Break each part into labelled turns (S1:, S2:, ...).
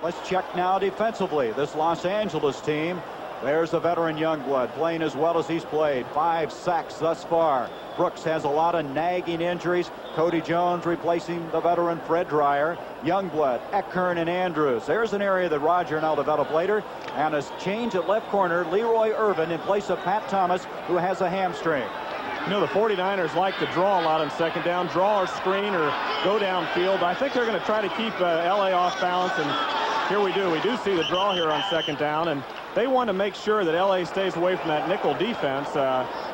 S1: Let's check now defensively. This Los Angeles team. There's the veteran Youngblood playing as well as he's played. 5 sacks thus far. Brooks has a lot of nagging injuries. Cody Jones replacing the veteran Fred Dreyer. Youngblood, Eckern, and Andrews. There's an area that Roger and I'll develop later. And a change at left corner, Leroy Irvin in place of Pat Thomas, who has a hamstring.
S2: You know, the 49ers like to draw a lot on second down, draw or screen or go downfield. I think they're going to try to keep LA off balance, and here we do. We do see the draw here on second down, and they want to make sure that LA stays away from that nickel defense.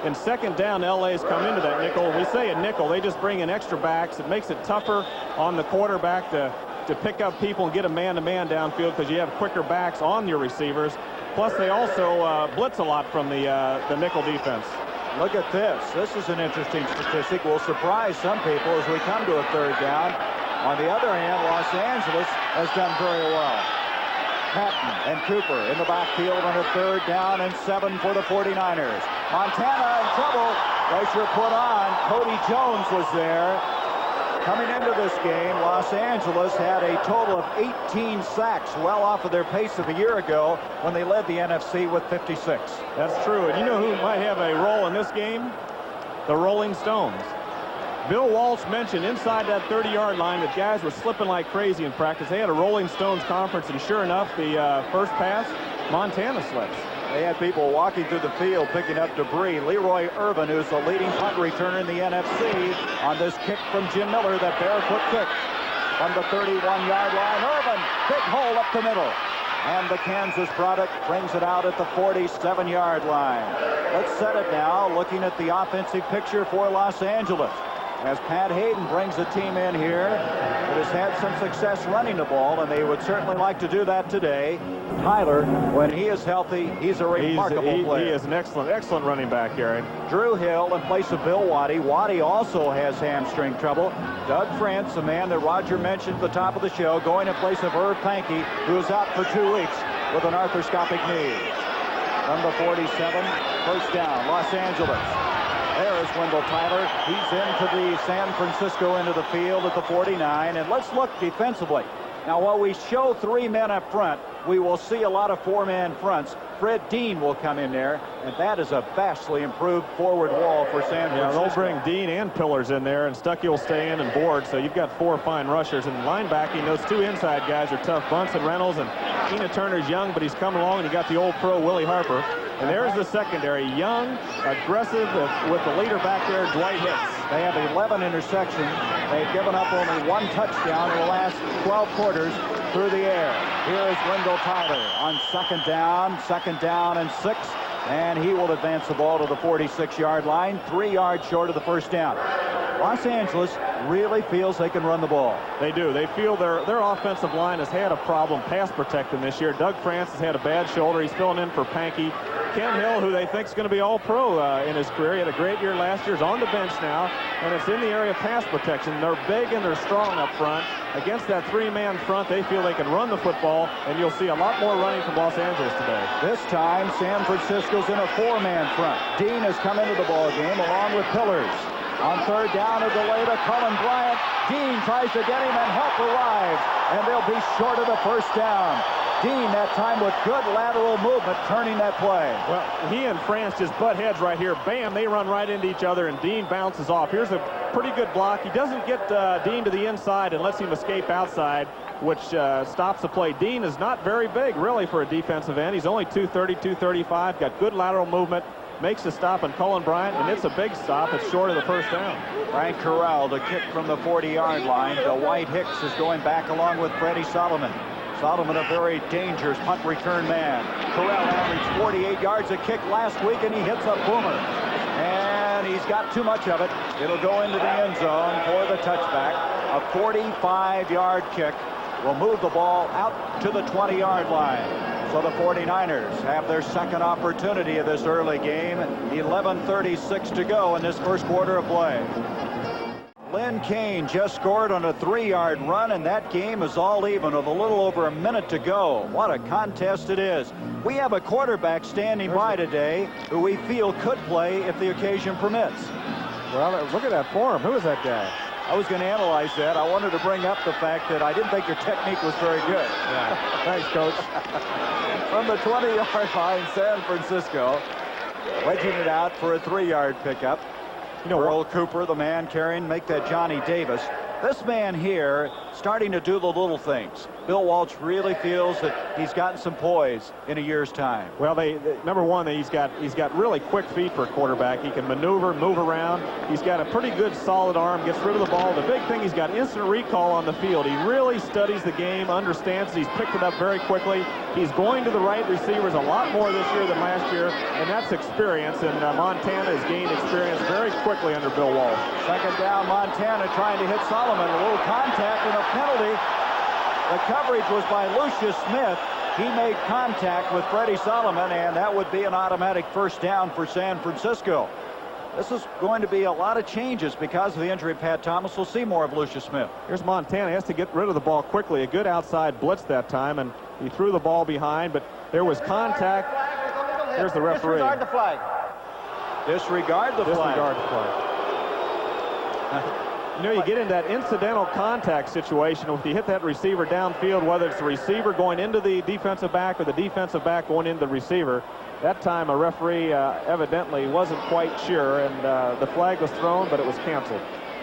S2: In second down, LA's come into that nickel. We say a nickel, they just bring in extra backs. It makes it tougher on the quarterback to pick up people and get a man-to-man downfield because you have quicker backs on your receivers. Plus, they also blitz a lot from the nickel defense.
S1: Look at this. This is an interesting statistic. Will surprise some people as we come to a third down. On the other hand, Los Angeles has done very well. Patton and Cooper in the backfield on a third down and 7 for the 49ers. Montana in trouble. Pressure put on. Cody Jones was there. Coming into this game, Los Angeles had a total of 18 sacks, well off of their pace of a year ago when they led the NFC with 56.
S2: That's true. And you know who might have a role in this game? The Rolling Stones. Bill Walsh mentioned inside that 30-yard line that guys were slipping like crazy in practice. They had a Rolling Stones conference, and sure enough, the first pass, Montana slips.
S1: They had people walking through the field picking up debris. Leroy Irvin, who's the leading punt returner in the NFC, on this kick from Jim Miller, that barefoot kick from the 31-yard line. Irvin, big hole up the middle. And the Kansas product brings it out at the 47-yard line. Let's set it now, looking at the offensive picture for Los Angeles. As Pat Hayden brings the team in here that has had some success running the ball, and they would certainly like to do that today. Tyler, when he is healthy, he's a remarkable player.
S2: He is an excellent running back, Gary.
S1: Drew Hill in place of Bill Waddy. Waddy also has hamstring trouble. Doug France, the man that Roger mentioned at the top of the show, going in place of Irv Pankey, who is out for 2 weeks with an arthroscopic knee. From the 47, first down, Los Angeles. There's Wendell Tyler. He's into the San Francisco into the field at the 49. And let's look defensively. Now, while we show 3 men up front, we will see a lot of 4-man fronts. Fred Dean will come in there, and that is a vastly improved forward wall for San Francisco.
S2: Yeah, they'll bring Dean and Pillars in there, and Stuckey will stay in and board. So you've got 4 fine rushers. And linebacking, those 2 inside guys are tough. Bunsen Reynolds and Tina Turner's young, but he's come along, and you got the old pro Willie Harper. And there's the secondary, young, aggressive, with the leader back there, Dwight Hicks.
S1: They have 11 interceptions. They've given up only 1 touchdown in the last 12 quarters through the air. Here is Wendell Tyler on second down and 6. And he will advance the ball to the 46-yard line, 3 yards short of the first down. Los Angeles really feels they can run the ball.
S2: They do. They feel their offensive line has had a problem pass protecting this year. Doug France has had a bad shoulder. He's filling in for Pankey. Ken Hill, who they think is going to be all-pro in his career. He had a great year last year. Is on the bench now, and it's in the area of pass protection. They're big and they're strong up front. Against that 3-man front, they feel they can run the football, and you'll see a lot more running from Los Angeles today.
S1: This time, San Francisco's in a 4-man front. Dean has come into the ball game along with Pillars. On third down, a delay to Cullen Bryant. Dean tries to get him, and help arrives, and they'll be short of the first down. Dean, that time with good lateral movement, turning that play.
S2: Well, he and France just butt heads right here. Bam, they run right into each other, and Dean bounces off. Here's a pretty good block. He doesn't get Dean to the inside and lets him escape outside, which stops the play. Dean is not very big, really, for a defensive end. He's only 230, 235, got good lateral movement. Makes a stop on Cullen Bryant, and it's a big stop. It's short of the first down.
S1: Frank Corral to kick from the 40-yard line. Dwight Hicks is going back along with Freddie Solomon. Solomon, a very dangerous punt return man. Corral averaged 48 yards a kick last week, and he hits a boomer. And he's got too much of it. It'll go into the end zone for the touchback. A 45-yard kick will move the ball out to the 20-yard line. So the 49ers have their second opportunity of this early game. 11:36 to go in this first quarter of play. Lynn Kane just scored on a 3-yard run, and that game is all even with a little over a minute to go. What a contest it is. We have a quarterback standing by today who we feel could play if the occasion permits.
S2: Well, look at that form. Who is that guy?
S1: I was going to analyze that. I wanted to bring up the fact that I didn't think your technique was very good.
S2: Yeah. Thanks, Coach.
S1: From the 20-yard line, San Francisco, wedging it out for a 3-yard pickup.
S2: You know,
S1: Earl Cooper, the man carrying, make that Johnny Davis. This man here starting to do the little things. Bill Walsh really feels that he's gotten some poise in a year's time.
S2: Well, number one, he's got really quick feet for a quarterback. He can maneuver, move around. He's got a pretty good solid arm, gets rid of the ball. The big thing, he's got instant recall on the field. He really studies the game, understands. He's picked it up very quickly. He's going to the right receivers a lot more this year than last year, and that's experience. And Montana has gained experience very quickly under Bill Walsh.
S1: Second down, Montana trying to hit Solomon. A little contact and a penalty. The coverage was by Lucius Smith. He made contact with Freddie Solomon, and that would be an automatic first down for San Francisco. This is going to be a lot of changes because of the injury of Pat Thomas. We'll see more of Lucius Smith.
S2: Here's Montana. He has to get rid of the ball quickly. A good outside blitz that time, and he threw the ball behind, but there was contact. Here's the referee.
S1: Disregard the flag. Disregard the flag.
S2: Disregard the flag. You know, you get in that incidental contact situation if you hit that receiver downfield, whether it's the receiver going into the defensive back or the defensive back going into the receiver. That time a referee evidently wasn't quite sure, and the flag was thrown, but it was canceled.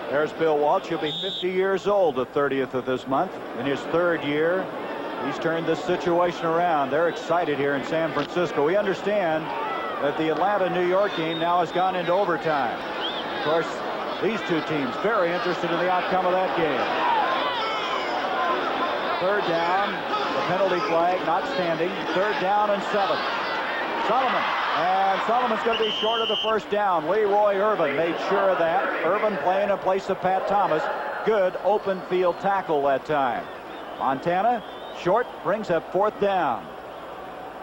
S1: There's Bill Walsh. He'll be 50 years old the 30th of this month. In his 3rd year, he's turned this situation around. They're excited here in San Francisco. We understand that the Atlanta-New York game now has gone into overtime. Of course, these two teams very interested in the outcome of that game. 3rd down, the penalty flag not standing. 3rd down and 7. Solomon, and Solomon's going to be short of the first down. Leroy Irvin made sure of that. Irvin playing in place of Pat Thomas. Good open field tackle that time. Montana short, brings up 4th down.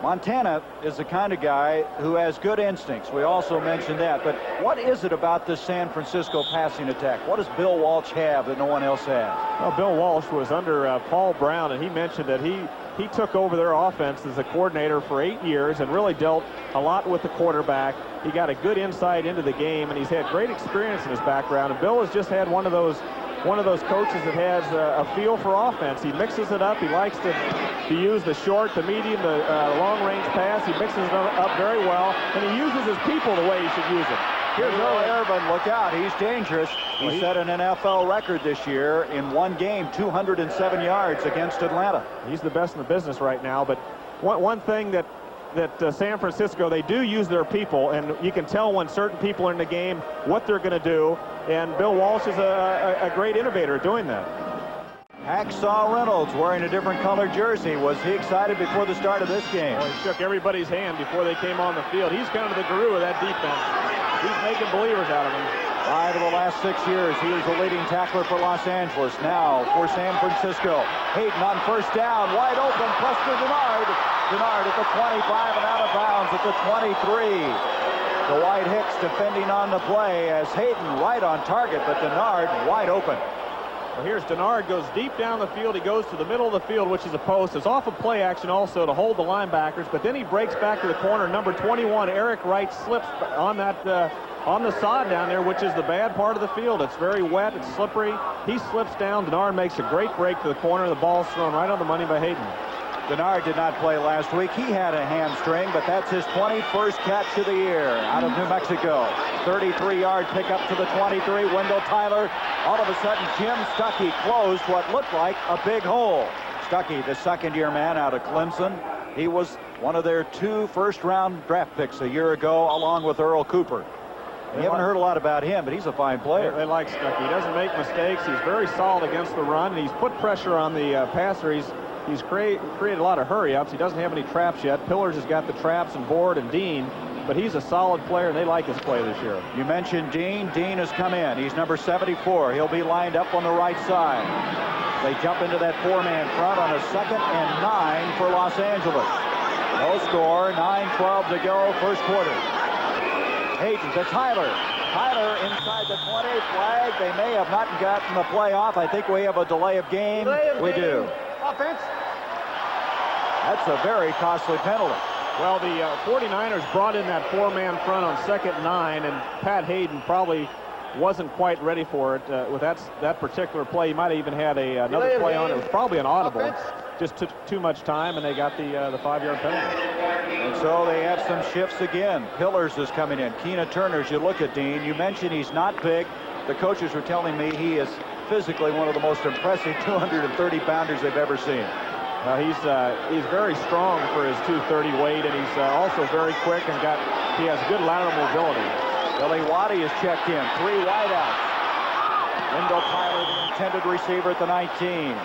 S1: Montana is the kind of guy who has good instincts. We also mentioned that. But what is it about this San Francisco passing attack? What does Bill Walsh have that no one else has?
S2: Well, Bill Walsh was under Paul Brown, and he mentioned that he took over their offense as a coordinator for 8 years and really dealt a lot with the quarterback. He got a good insight into the game, and he's had great experience in his background. And Bill has just had one of those coaches that has a feel for offense. He mixes it up. He likes to use the short, the medium, the long-range pass. He mixes it up very well, and he uses his people the way he should use it.
S1: Here's Leroy Irvin. Look out. He's dangerous. He set an NFL record this year in one game, 207 yards against Atlanta.
S2: He's the best in the business right now. But one thing that San Francisco, they do use their people, and you can tell when certain people are in the game what they're going to do, and Bill Walsh is a great innovator at doing that.
S1: Hacksaw Reynolds wearing a different colored jersey. Was he excited before the start of this game?
S2: Well, he shook everybody's hand before they came on the field. He's kind of the guru of that defense. He's making believers out of them.
S1: 5 of the last 6 years, he was the leading tackler for Los Angeles. Now for San Francisco. Hayden on first down, wide open, Preston Denard. Denard at the 25 and out of bounds at the 23. Dwight Hicks defending on the play as Hayden right on target, but Denard wide open.
S2: Well, here's Denard, goes deep down the field. He goes to the middle of the field, which is a post. It's off of play action also to hold the linebackers, but then he breaks back to the corner. Number 21, Eric Wright, slips on that on the sod down there, which is the bad part of the field. It's very wet. It's slippery. He slips down. Denard makes a great break to the corner. The ball's thrown right on the money by Hayden.
S1: Denard did not play last week. He had a hamstring, but that's his 21st catch of the year out of New Mexico. 33-yard pickup to the 23. Wendell Tyler. All of a sudden, Jim Stuckey closed what looked like a big hole. Stuckey, the second-year man out of Clemson. He was one of their 2 first-round draft picks a year ago, along with Earl Cooper. You haven't heard a lot about him, but he's a fine player.
S2: They like Stuckey. He doesn't make mistakes. He's very solid against the run, and he's put pressure on the passer. He's created a lot of hurry-ups. He doesn't have any traps yet. Pillars has got the traps, and Board and Dean, but he's a solid player, and they like his play this year.
S1: You mentioned Dean. Dean has come in. He's number 74. He'll be lined up on the right side. They jump into that 4-man front on a 2nd and 9 for Los Angeles. No score, 9:12 to go, first quarter. Hayden to Tyler. Tyler inside the 20, flag. They may have not gotten the play off. I think we have a delay of game. We do.
S3: Offense.
S1: That's a very costly penalty.
S2: Well, the 49ers brought in that 4-man front on 2nd and 9, and Pat Hayden probably wasn't quite ready for it with that particular play. He might have even had another play on it. It was probably an audible. Just took too much time, and they got the 5-yard penalty.
S1: And so they have some shifts again. Pillars is coming in. Keena Turner, as you look at Dean, you mentioned he's not big. The coaches were telling me he is physically one of the most impressive 230-pounders they've ever seen.
S2: He's very strong for his 230 weight, and he's also very quick and he has good lateral mobility.
S1: Billy Waddy is checked in. 3 wideouts. Wendell Tyler, the intended receiver at the 19.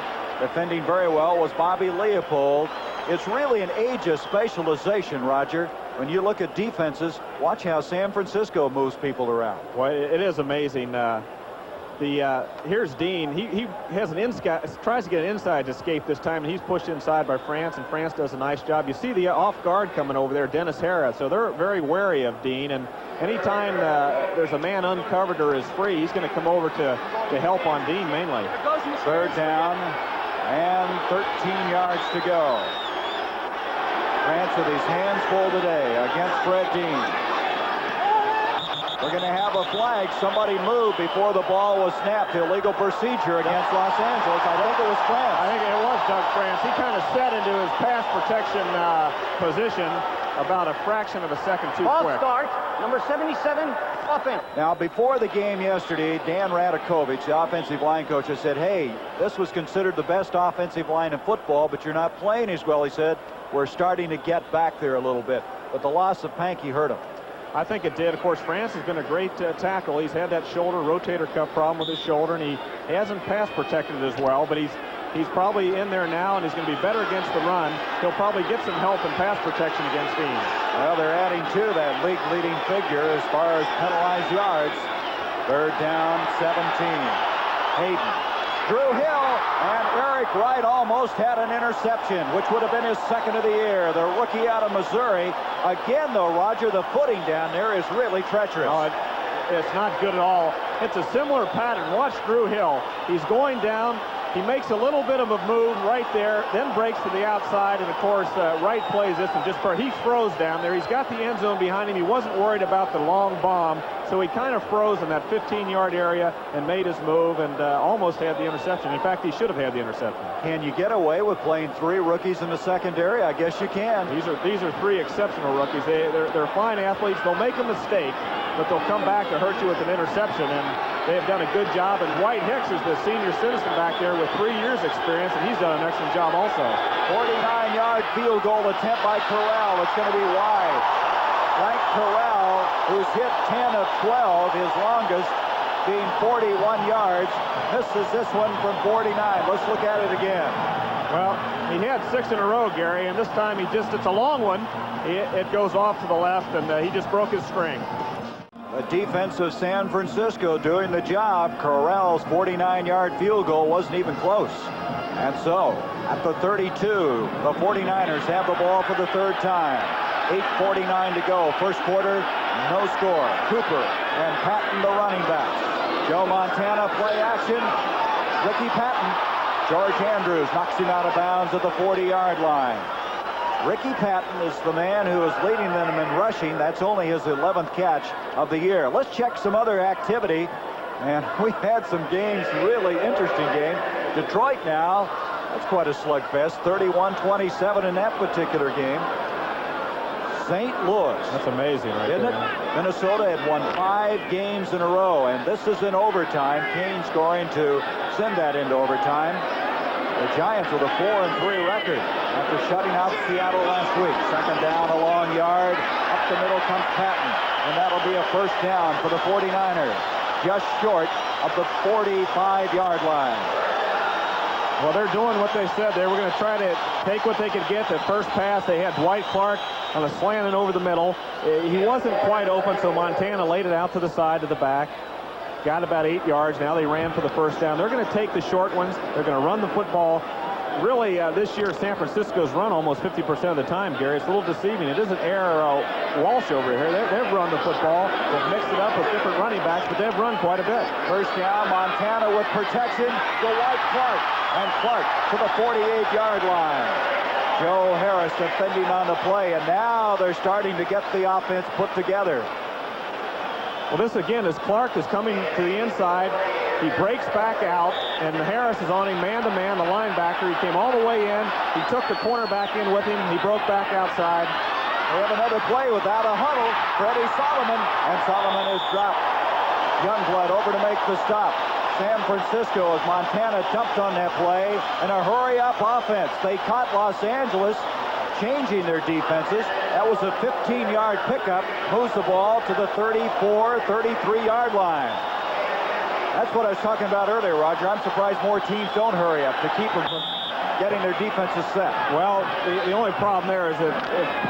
S1: Defending very well was Bobby Leopold. It's really an age of specialization, Roger. When you look at defenses, watch how San Francisco moves people around.
S2: Well, it is amazing. Here's Dean. He has tries to get an inside escape this time, and he's pushed inside by France, and France does a nice job. You see the off guard coming over there, Dennis Harris. So they're very wary of Dean, and anytime there's a man uncovered or is free, he's going to come over to help on Dean mainly.
S1: 3rd down and 13 yards to go. France with his hands full today against Fred Dean. We're going to have a flag. Somebody moved before the ball was snapped. Illegal procedure against Los Angeles. I think it was France.
S2: I think it was Doug France. He kind of set into his pass protection position about a fraction of a second too quick.
S3: Start, number 77, offense.
S1: Now, before the game yesterday, Dan Radakovich, the offensive line coach, has said, hey, this was considered the best offensive line in football, but you're not playing as well, he said. We're starting to get back there a little bit. But the loss of Pankey hurt him.
S2: I think it did. Of course, France has been a great tackle. He's had that shoulder rotator cuff problem with his shoulder, and he hasn't pass protected it as well, but he's probably in there now, and he's going to be better against the run. He'll probably get some help in pass protection against Dean.
S1: Well, they're adding to that league-leading figure as far as penalized yards. 3rd down, 17. Hayden. Drew Hill, and Eric Wright almost had an interception, which would have been his 2nd of the year. The rookie out of Missouri. Again, though, Roger, the footing down there is really treacherous.
S2: No, it's not good at all. It's a similar pattern. Watch Drew Hill. He's going down. He makes a little bit of a move right there, then breaks to the outside, and of course, Wright plays this and he froze down there. He's got the end zone behind him. He wasn't worried about the long bomb, so he kind of froze in that 15-yard area and made his move and almost had the interception. In fact, he should have had the interception.
S1: Can you get away with playing 3 rookies in the secondary? I guess you can.
S2: These are 3 exceptional rookies. They're fine athletes. They'll make a mistake, but they'll come back to hurt you with an interception, and they have done a good job. And White Hicks is the senior citizen back there with 3 years experience, and he's done an excellent job also.
S1: 49-yard field goal attempt by Corral. It's going to be wide. Frank Corral, who's hit 10 of 12, his longest being 41 yards, misses this one from 49. Let's look at it again.
S2: Well, he had 6 in a row, Gary, and this time it's a long one. It goes off to the left, and he just broke his string.
S1: The defense of San Francisco doing the job. Corral's 49-yard field goal wasn't even close. And so, at the 32, the 49ers have the ball for the 3rd time. 8:49 to go. First quarter, no score. Cooper and Patton, the running backs. Joe Montana, play action. Ricky Patton. George Andrews knocks him out of bounds at the 40-yard line. Ricky Patton is the man who is leading them in rushing. That's only his 11th catch of the year. Let's check some other activity. And we've had some games, really interesting game. Detroit now, that's quite a slugfest. 31-27 in that particular game. St. Louis.
S2: That's amazing, right?
S1: Isn't it? Minnesota had won 5 games in a row, and this is in overtime. Kane scoring to send that into overtime. The Giants with a 4-3 record after shutting out Seattle last week. 2nd down, a long yard. Up the middle comes Patton, and that'll be a 1st down for the 49ers. Just short of the 45-yard line.
S2: Well, they're doing what they said. They were going to try to take what they could get. The first pass, they had Dwight Clark on a slanting over the middle. He wasn't quite open, so Montana laid it out to the side, to the back. Got about 8 yards. Now they ran for the 1st down. They're going to take the short ones. They're going to run the football. Really, this year, San Francisco's run almost 50% of the time, Gary. It's a little deceiving. It isn't Air Walsh over here. They've run the football. They've mixed it up with different running backs, but they've run quite a bit.
S1: 1st down, Montana with protection. Dwight Clark. And Clark to the 48-yard line. Joe Harris defending on the play, and now they're starting to get the offense put together.
S2: Well, this again is Clark is coming to the inside. He breaks back out, and Harris is on him man-to-man, the linebacker. He came all the way in. He took the cornerback in with him. He broke back outside.
S1: We have another play without a huddle. Freddie Solomon, and Solomon is dropped. Youngblood over to make the stop. San Francisco, as Montana jumped on that play, and a hurry-up offense. They caught Los Angeles changing their defenses. That was a 15-yard pickup. Moves the ball to the 34, 33-yard line. That's what I was talking about earlier, Roger. I'm surprised more teams don't hurry up to keep them from getting their defenses set.
S2: Well, the only problem there is if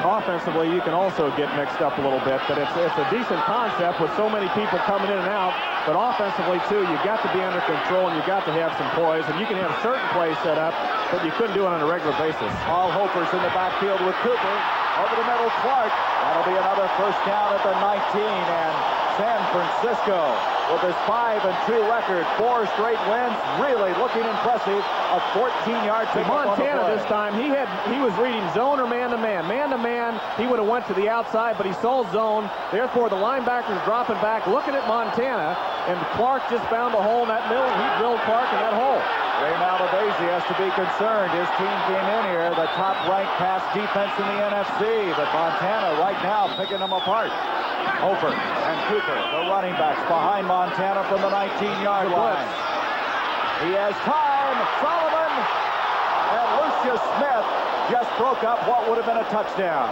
S2: offensively you can also get mixed up a little bit, but it's a decent concept with so many people coming in and out, but offensively too, you've got to be under control and you've got to have some poise, and you can have certain plays set up, but you couldn't do it on a regular basis.
S1: Paul Hofer's in the backfield with Cooper. Over the middle, Clark. That'll be another first down at the 19, and San Francisco with his 5-2 record, 4 straight wins, really looking impressive. A 14-yard pickup on the play.
S2: Montana this time, he was reading zone or man-to-man. Man-to-man, he would have went to the outside, but he saw zone. Therefore, the linebacker's dropping back, looking at Montana, and Clark just found a hole in that middle, and he drilled Clark in that hole.
S1: Ray Malavasi has to be concerned. His team came in here, the top-ranked pass defense in the NFC, but Montana right now picking them apart. Hofer and Cooper, the running backs, behind Montana from the 19-yard line. He has time. Solomon and Lucius Smith just broke up what would have been a touchdown.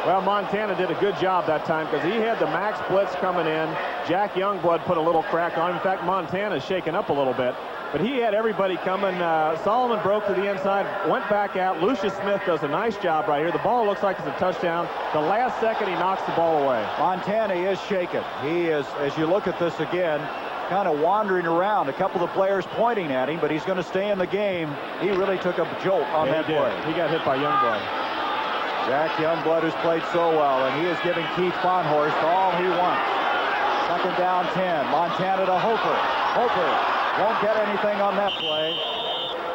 S2: Well, Montana did a good job that time because he had the max blitz coming in. Jack Youngblood put a little crack on him. In fact, Montana's shaken up a little bit. But he had everybody coming. Solomon broke to the inside, went back out. Lucius Smith does a nice job right here. The ball looks like it's a touchdown. The last second, he knocks the ball away.
S1: Montana is shaken. He is, as you look at this again, kind of wandering around. A couple of players pointing at him, but he's going to stay in the game. He really took a jolt on that play.
S2: He got hit by Youngblood.
S1: Jack Youngblood has played so well, and he is giving Keith Bonhorst all he wants. Second down 10. Montana to Hofer. Hofer won't get anything on that play.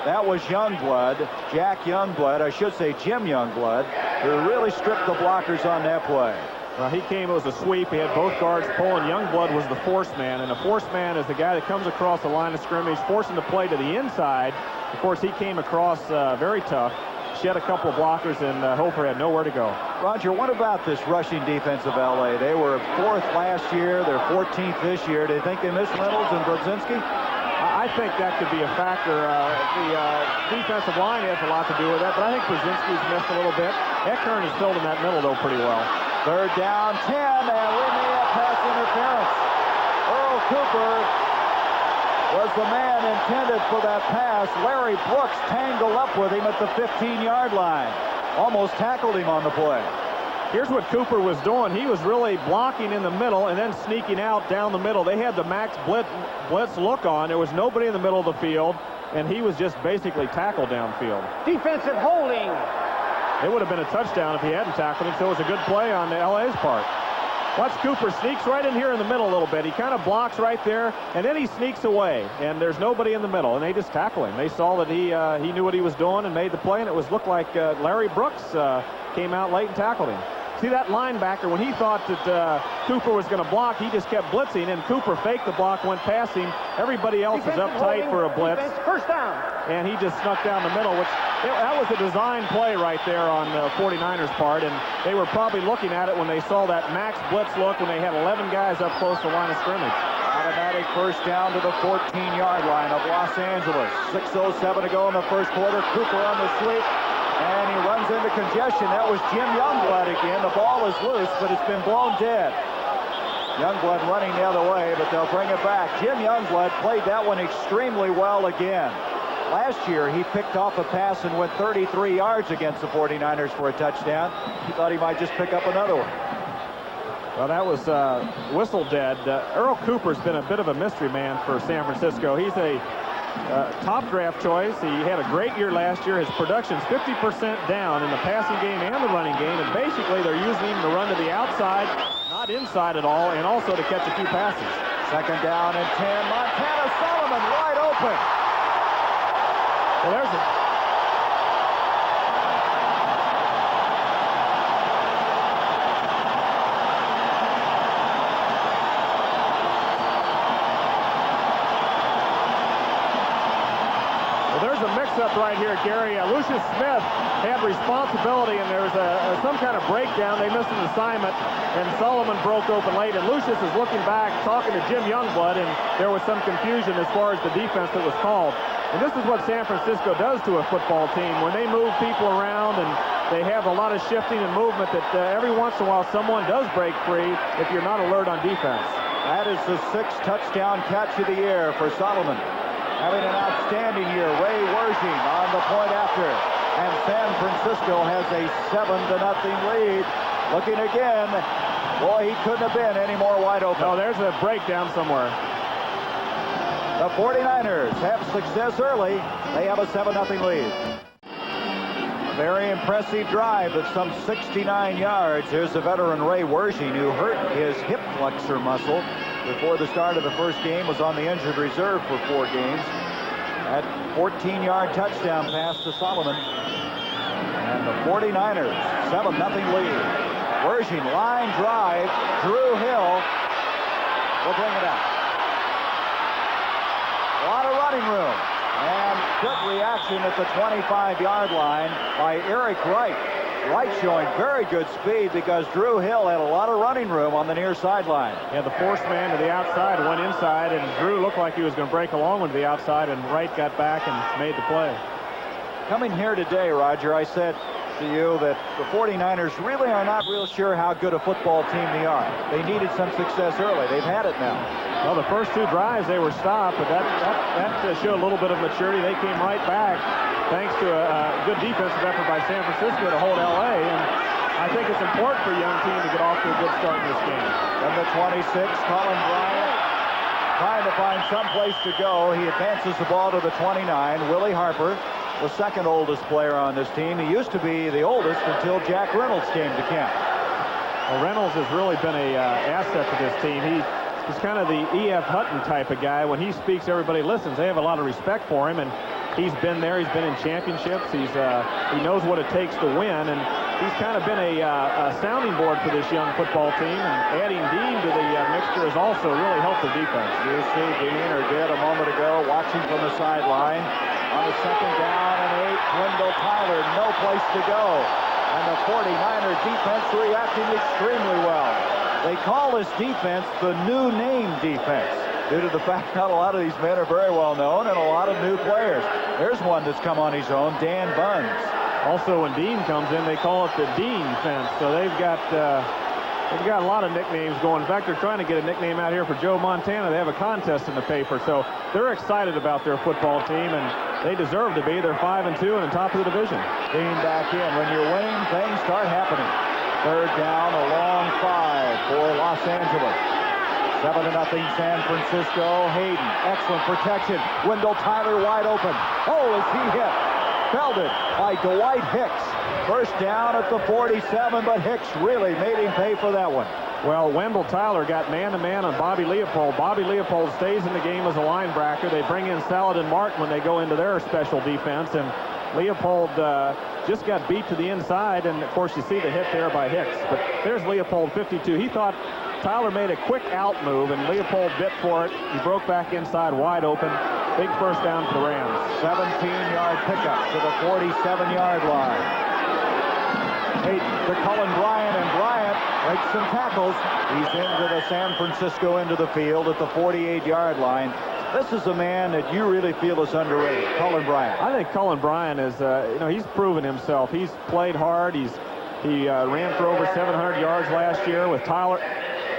S1: That was Youngblood, Jack Youngblood, I should say Jim Youngblood, who really stripped the blockers on that play.
S2: Well, he came, it was a sweep. He had both guards pulling. Youngblood was the force man, and the force man is the guy that comes across the line of scrimmage, forcing the play to the inside. Of course, he came across very tough. Shed a couple of blockers, and Hofer had nowhere to go.
S1: Roger, what about this rushing defense of L.A.? They were 4th last year. They're 14th this year. Do you think they miss Reynolds and Brodzinski?
S2: I think that could be a factor. The defensive line has a lot to do with that, but I think Brodzinski's missed a little bit. Eckern has filled in that middle, though, pretty well.
S1: Third down 10, and we may have pass interference. Earl Cooper was the man intended for that pass. Larry Brooks tangled up with him at the 15-yard line. Almost tackled him on the play.
S2: Here's what Cooper was doing. He was really blocking in the middle and then sneaking out down the middle. They had the max blitz look on. There was nobody in the middle of the field, and he was just basically tackled downfield.
S3: Defensive holding.
S2: It would have been a touchdown if he hadn't tackled him, so it was a good play on the LA's part. Watch Cooper sneaks right in here in the middle a little bit. He kind of blocks right there, and then he sneaks away, and there's nobody in the middle, and they just tackle him. They saw that he knew what he was doing and made the play, and it was looked like Larry Brooks came out late and tackled him. See that linebacker, when he thought that Cooper was going to block, he just kept blitzing, and Cooper faked the block, went past him. Everybody else is up tight for a blitz.
S3: First down.
S2: And he just snuck down the middle, which that was a design play right there on the 49ers' part, and they were probably looking at it when they saw that max blitz look when they had 11 guys up close to the line of scrimmage.
S1: Automatic first down to the 14-yard line of Los Angeles. 6:07 to go in the first quarter. Cooper on the sweep. And he runs into congestion. That was Jim Youngblood again. The ball is loose, but it's been blown dead. Youngblood running the other way, but they'll bring it back. Jim Youngblood played that one extremely well again. Last year, he picked off a pass and went 33 yards against the 49ers for a touchdown. He thought he might just pick up another one.
S2: Well, that was whistle dead. Earl Cooper's been a bit of a mystery man for San Francisco. He's a top draft choice. He had a great year last year. His production's 50% down in the passing game and the running game, and basically they're using him to run to the outside, not inside at all, and also to catch a few passes.
S1: Second down and 10. Montana Solomon wide open.
S2: Well, there's a... up right here, Gary. Lucius Smith had responsibility, and there was some kind of breakdown. They missed an assignment, and Solomon broke open late. And Lucius is looking back, talking to Jim Youngblood, and there was some confusion as far as the defense that was called. And this is what San Francisco does to a football team. When they move people around and they have a lot of shifting and movement, that every once in a while someone does break free if you're not alert on defense.
S1: That is the 6th touchdown catch of the year for Solomon. Having an outstanding year. Ray Wersching on the point after. And San Francisco has a 7-0 lead. Looking again. Boy, he couldn't have been any more wide open.
S2: No, there's a breakdown somewhere.
S1: The 49ers have success early. They have a 7-0 lead. A very impressive drive of some 69 yards. Here's the veteran Ray Wersching, who hurt his hip flexor muscle before the start of the first game, was on the injured reserve for 4 games. That 14-yard touchdown pass to Solomon. And the 49ers, 7-0 lead. Wersching, line drive. Drew Hill will bring it out. A lot of running room. And good reaction at the 25-yard line by Eric Wright. Wright showing very good speed because Drew Hill had a lot of running room on the near sideline.
S2: Yeah, the force man to the outside went inside, and Drew looked like he was going to break along with the outside, and Wright got back and made the play.
S1: Coming here today, Roger, I said to you that the 49ers really are not real sure how good a football team they are. They needed some success early. They've had it now.
S2: Well, the first 2 drives, they were stopped, but that showed a little bit of maturity. They came right back thanks to a good defensive effort by San Francisco to hold L.A., and I think it's important for a young team to get off to a good start in this game.
S1: Number 26, Colin Bryant, trying to find some place to go. He advances the ball to the 29. Willie Harper, the second oldest player on this team. He used to be the oldest until Jack Reynolds came to camp.
S2: Well, Reynolds has really been an asset to this team. He's kind of the E.F. Hutton type of guy. When he speaks, everybody listens. They have a lot of respect for him, and he's been there. He's been in championships. He knows what it takes to win, and he's kind of been a sounding board for this young football team. And adding Dean to the mixture has also really helped the defense.
S1: You see Dean, or did a moment ago, watching from the sideline. On the 2nd down and 8, Wendell Tyler, no place to go. And the 49er defense reacting extremely well. They call this defense the new name defense due to the fact that a lot of these men are very well known and a lot of new players. There's one that's come on his own, Dan Buns.
S2: Also, when Dean comes in, they call it the Dean fence. So they've got a lot of nicknames going. In fact, they're trying to get a nickname out here for Joe Montana. They have a contest in the paper. So they're excited about their football team, and they deserve to be. They're 5-2 and on top of the division.
S1: Dean back in. When you're winning, things start happening. 3rd down, a long 5 for Los Angeles. 7-0 San Francisco. Hayden, excellent protection. Wendell Tyler wide open. Oh, is he hit? Felded by Dwight Hicks. First down at the 47, but Hicks really made him pay for that one.
S2: Well, Wendell Tyler got man-to-man on Bobby Leopold. Bobby Leopold stays in the game as a linebacker. They bring in Saladin Martin when they go into their special defense, and Leopold just got beat to the inside, and of course you see the hit there by Hicks. But there's Leopold, 52. He thought Tyler made a quick out move, and Leopold bit for it. He broke back inside wide open. Big first down for the Rams.
S1: 17-yard pickup to the 47-yard line. Hayden to Cullen Bryant, and Bryant makes some tackles. He's into the San Francisco into the field at the 48-yard line. This is a man that you really feel is underrated, Cullen Bryant.
S2: I think Cullen Bryant is, he's proven himself. He's played hard. He ran for over 700 yards last year with Tyler.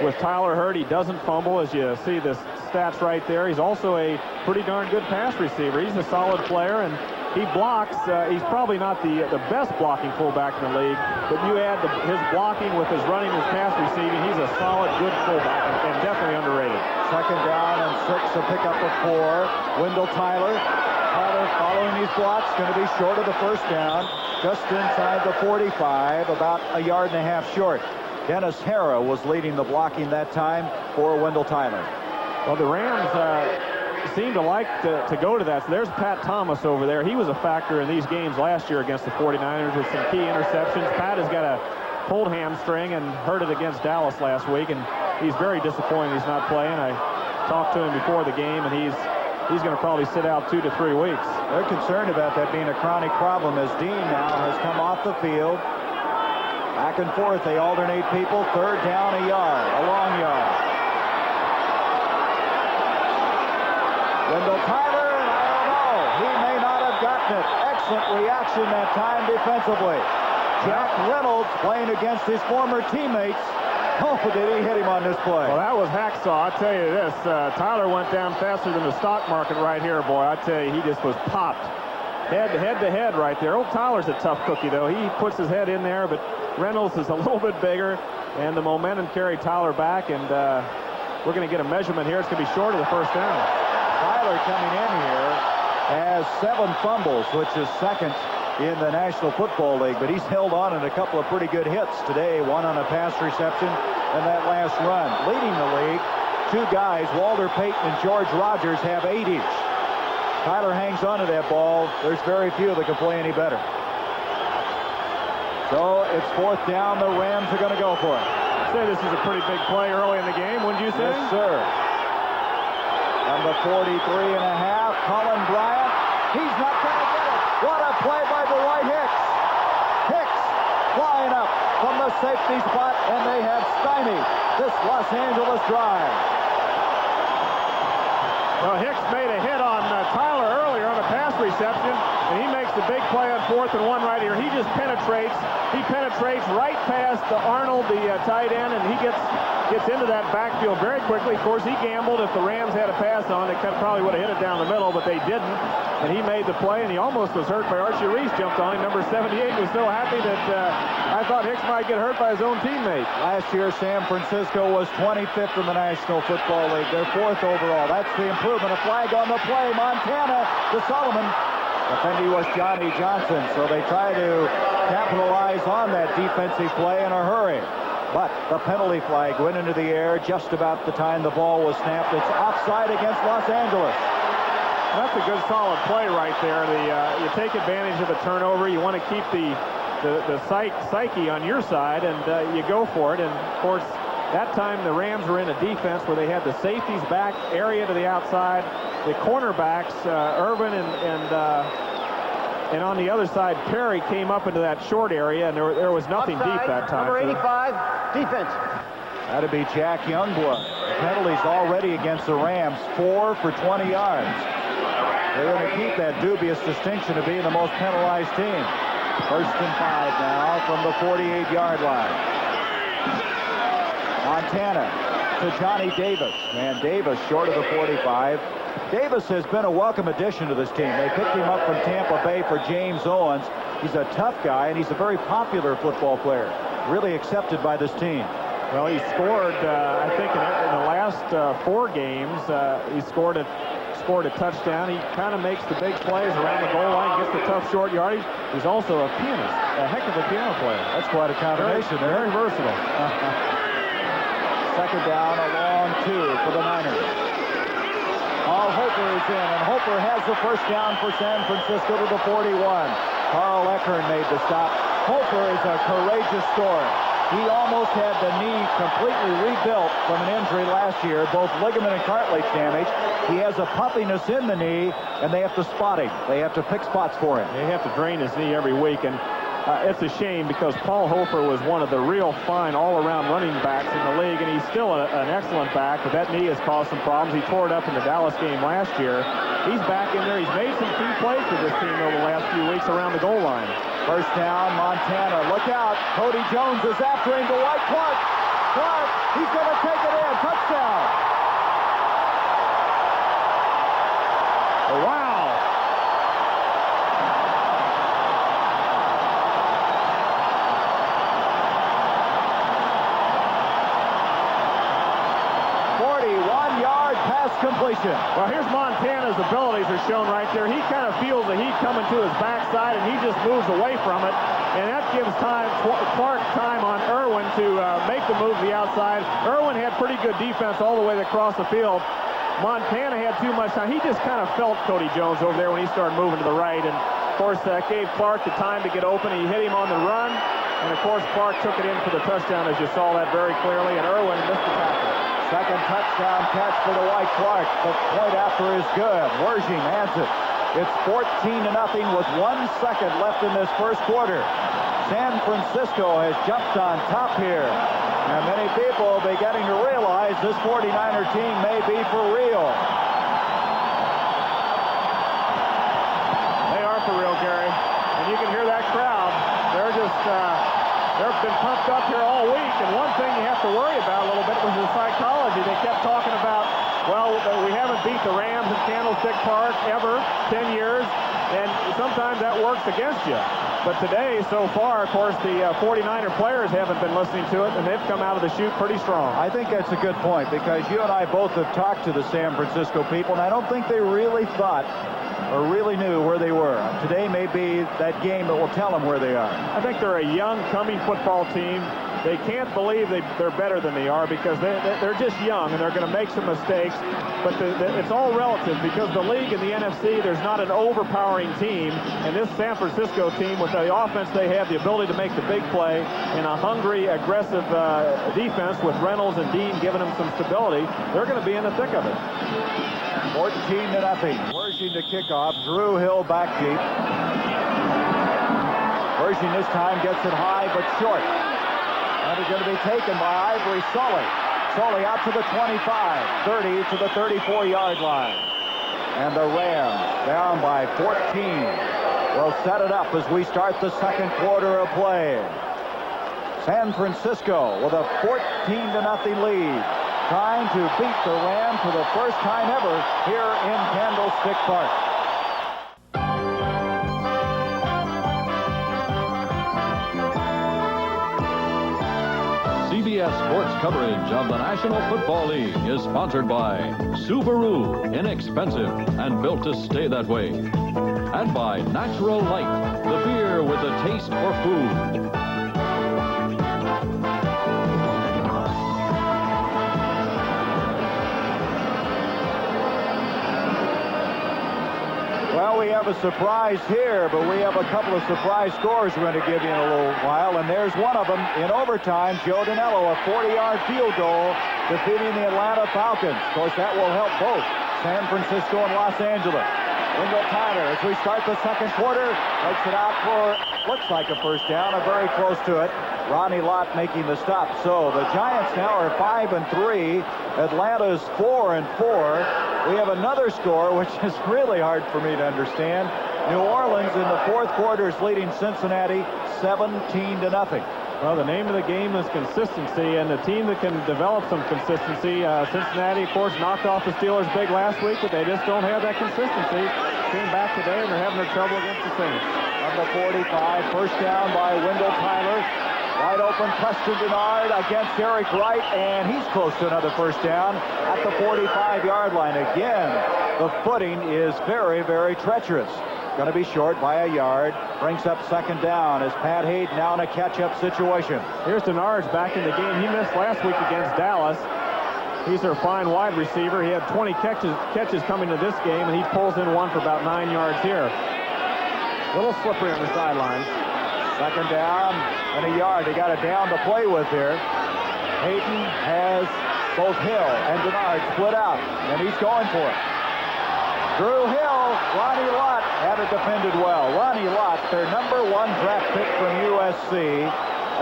S2: With Tyler hurt, he doesn't fumble, as you see the stats right there. He's also a pretty darn good pass receiver. He's a solid player, and he blocks. He's probably not the best blocking fullback in the league, but you add his blocking with his running, his pass receiving, he's a solid, good fullback, and definitely underrated.
S1: 2nd down and 6, a pickup of 4. Wendell Tyler. Tyler following these blocks, going to be short of the first down, just inside the 45, about a yard and a half short. Dennis Hara was leading the blocking that time for Wendell Tyler.
S2: Well, the Rams seem to like to go to that. So there's Pat Thomas over there. He was a factor in these games last year against the 49ers with some key interceptions. Pat has got a pulled hamstring and hurt it against Dallas last week, and he's very disappointed he's not playing. I talked to him before the game, and he's going to probably sit out 2 to 3 weeks.
S1: They're concerned about that being a chronic problem as Dean now has come off the field. Back and forth, they alternate people. Third down, a yard, a long yard. Wendell Tyler, and I don't know. He may not have gotten it. Excellent reaction that time defensively. Jack Reynolds playing against his former teammates. Oh, did he hit him on this play?
S2: Well, that was hacksaw. I'll tell you this. Tyler went down faster than the stock market right here, boy. I tell you, he just was popped. Head to head right there. Old Tyler's a tough cookie, though. He puts his head in there, but Reynolds is a little bit bigger, and the momentum carried Tyler back, and we're going to get a measurement here. It's going to be short of the first down.
S1: Tyler coming in here has 7 fumbles, which is second in the National Football League, but he's held on in a couple of pretty good hits today. One on a pass reception and that last run. Leading the league, 2 guys, Walter Payton and George Rogers, have 8 each. Tyler hangs on to that ball. There's very few that can play any better. So it's 4th down. The Rams are going to go for it.
S2: I'd say this is a pretty big play early in the game, wouldn't you say?
S1: Yes, sir. Number 43.5, Colin Bryant. He's not going to get it. What a play by Dwight Hicks. Hicks flying up from the safety spot, and they have stymied this Los Angeles drive.
S2: Well, Hicks made a hit on Tyler earlier on a pass reception, and he makes the big play on 4th and 1 right here. He just penetrates. He penetrates right past Arnold, the tight end, and he gets into that backfield very quickly. Of course, he gambled. If the Rams had a pass on, they probably would have hit it down the middle, but they didn't. And he made the play, and he almost was hurt by Archie Reese. Jumped on him. Number 78 was so happy that I thought Hicks might get hurt by his own teammate.
S1: Last year, San Francisco was 25th in the National Football League. They're 4th overall. That's the improvement. A flag on the play. Montana to Solomon. Defending was Johnny Johnson, so they try to capitalize on that defensive play in a hurry. But the penalty flag went into the air just about the time the ball was snapped. It's offside against Los Angeles.
S2: That's a good solid play right there. You take advantage of the turnover. You want to keep the psyche on your side, and you go for it. And, of course, that time the Rams were in a defense where they had the safeties back, area to the outside, the cornerbacks, Irvin and on the other side, Perry came up into that short area, and there was nothing
S3: Upside,
S2: deep that time.
S3: Number 85, defense.
S1: That'd be Jack Youngblood. The penalties already against the Rams, 4 for 20 yards. They're going to keep that dubious distinction of being the most penalized team. 1st and 5 now from the 48-yard line. Montana to Johnny Davis. Man, Davis short of the 45. Davis has been a welcome addition to this team. They picked him up from Tampa Bay for James Owens. He's a tough guy, and he's a very popular football player. Really accepted by this team.
S2: Well, he scored, I think, in the last 4 games. He scored a touchdown. He kind of makes the big plays around the goal line, gets the tough short yardage. He's also a pianist, a heck of a piano player.
S1: That's quite a combination there.
S2: Very versatile.
S1: 2nd down, a long 2 for the Niners. Paul Hofer is in, and Hofer has the 1st down for San Francisco to the 41. Carl Eckern made the stop. Hofer is a courageous story. He almost had the knee completely rebuilt from an injury last year, both ligament and cartilage damage. He has a puffiness in the knee, and they have to spot him. They have to pick spots for him.
S2: They have to drain his knee every week, and it's a shame because Paul Hofer was one of the real fine all-around running backs in the league, and he's still an excellent back, but that knee has caused some problems. He tore it up in the Dallas game last year. He's back in there. He's made some key plays for this team over the last few weeks around the goal line.
S1: 1st down, Montana. Look out. Cody Jones is after him. Dwight Clark. Clark, he's going to take it in. Touchdown.
S2: Wow.
S1: Completion.
S2: Well, here's Montana's abilities are shown right there. He kind of feels the heat coming to his backside, and he just moves away from it. And that gives Clark time on Irwin to make the move to the outside. Irwin had pretty good defense all the way across the field. Montana had too much time. He just kind of felt Cody Jones over there when he started moving to the right. And, of course, that gave Clark the time to get open. He hit him on the run. And, of course, Clark took it in for the touchdown, as you saw that very clearly. And Irwin missed the tackle.
S1: Second touchdown catch for the White Clark. The point after is good. Wershing has it. It's 14-0 with 1 second left in this first quarter. San Francisco has jumped on top here. And many people will be getting to realize this 49er team may be for real.
S2: They are for real, Gary. And you can hear that crowd. They're just, they've been pumped up here all week. And one thing you have to worry about a little bit was the psychology. They kept talking about, well, we haven't beat the Rams in Candlestick Park ever, 10 years. And sometimes that works against you. But today, so far, of course, the 49er players haven't been listening to it, and they've come out of the chute pretty strong.
S1: I think that's a good point, because you and I both have talked to the San Francisco people, and I don't think they really thought or really knew where they were. Today may be that game that will tell them where they are.
S2: I think they're a young, coming football team. They can't believe they're better than they are because they're just young, and they're going to make some mistakes. But it's all relative, because the league in the NFC, there's not an overpowering team. And this San Francisco team, with the offense they have, the ability to make the big play, and a hungry, aggressive defense with Reynolds and Dean giving them some stability, they're going to be in the thick of it.
S1: 14-0. Wershing to kickoff. Drew Hill back deep. Wershing this time gets it high but short. And it's going to be taken by Ivory Sully. Sully out to the 25, 30 to the 34-yard line. And the Rams down by 14. We'll set it up as we start the second quarter of play. San Francisco with a 14-0 lead, trying to beat the Rams for the first time ever here in Candlestick Park.
S4: CBS Sports coverage of the National Football League is sponsored by Subaru, inexpensive and built to stay that way. And by Natural Light, the beer with a taste for food.
S1: Well, we have a surprise here, but we have a couple of surprise scores we're going to give you in a little while, and there's one of them. In overtime, Joe Danello, a 40-yard field goal, defeating the Atlanta Falcons. Of course, that will help both San Francisco and Los Angeles. Wendell Tyler, as we start the second quarter, takes it out for, looks like a first down, or very close to it. Ronnie Lott making the stop. So the Giants now are 5-3. Atlanta's 4-4. We have another score, which is really hard for me to understand. New Orleans in the fourth quarter is leading Cincinnati 17-0.
S2: Well, the name of the game is consistency, and the team that can develop some consistency. Cincinnati, of course, knocked off the Steelers big last week, but they just don't have that consistency. Came back today, and they're having their trouble against the Saints.
S1: On the 45, first down by Wendell Tyler. Wide open, Preston Denard against Eric Wright, and he's close to another first down at the 45-yard line. Again, the footing is very, very treacherous. Going to be short by a yard. Brings up second down as Pat Hayden now in a catch-up situation.
S2: Here's Denard back in the game. He missed last week against Dallas. He's their fine wide receiver. He had 20 catches coming to this game, and he pulls in one for about 9 yards here. A little slippery on the sidelines.
S1: Second down and a yard. They got a down to play with here. Hayden has both Hill and Denard split out, and he's going for it. Drew Hill, Ronnie Lott had it defended well. Ronnie Lott, their #1 draft pick from USC.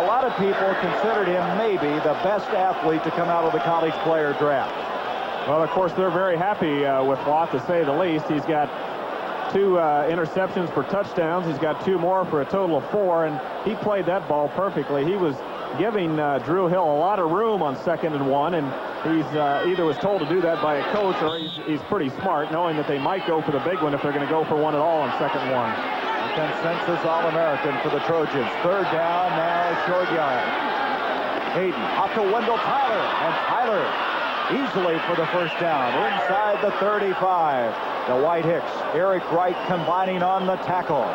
S1: A lot of people considered him maybe the best athlete to come out of the college player draft.
S2: Well, of course, they're very happy with Lott, to say the least. He's got 2 interceptions for touchdowns. He's got 2 more for a total of 4, and he played that ball perfectly. He was giving Drew Hill a lot of room on 2nd and 1, and he's either was told to do that by a coach, or he's pretty smart, knowing that they might go for the big one if they're going to go for one at all on 2nd and 1.
S1: A consensus All-American for the Trojans. Third down, now short yard. Hayden out to Wendell Tyler, and Tyler easily for the first down inside the 35. The White Hicks, Eric Wright combining on the tackle.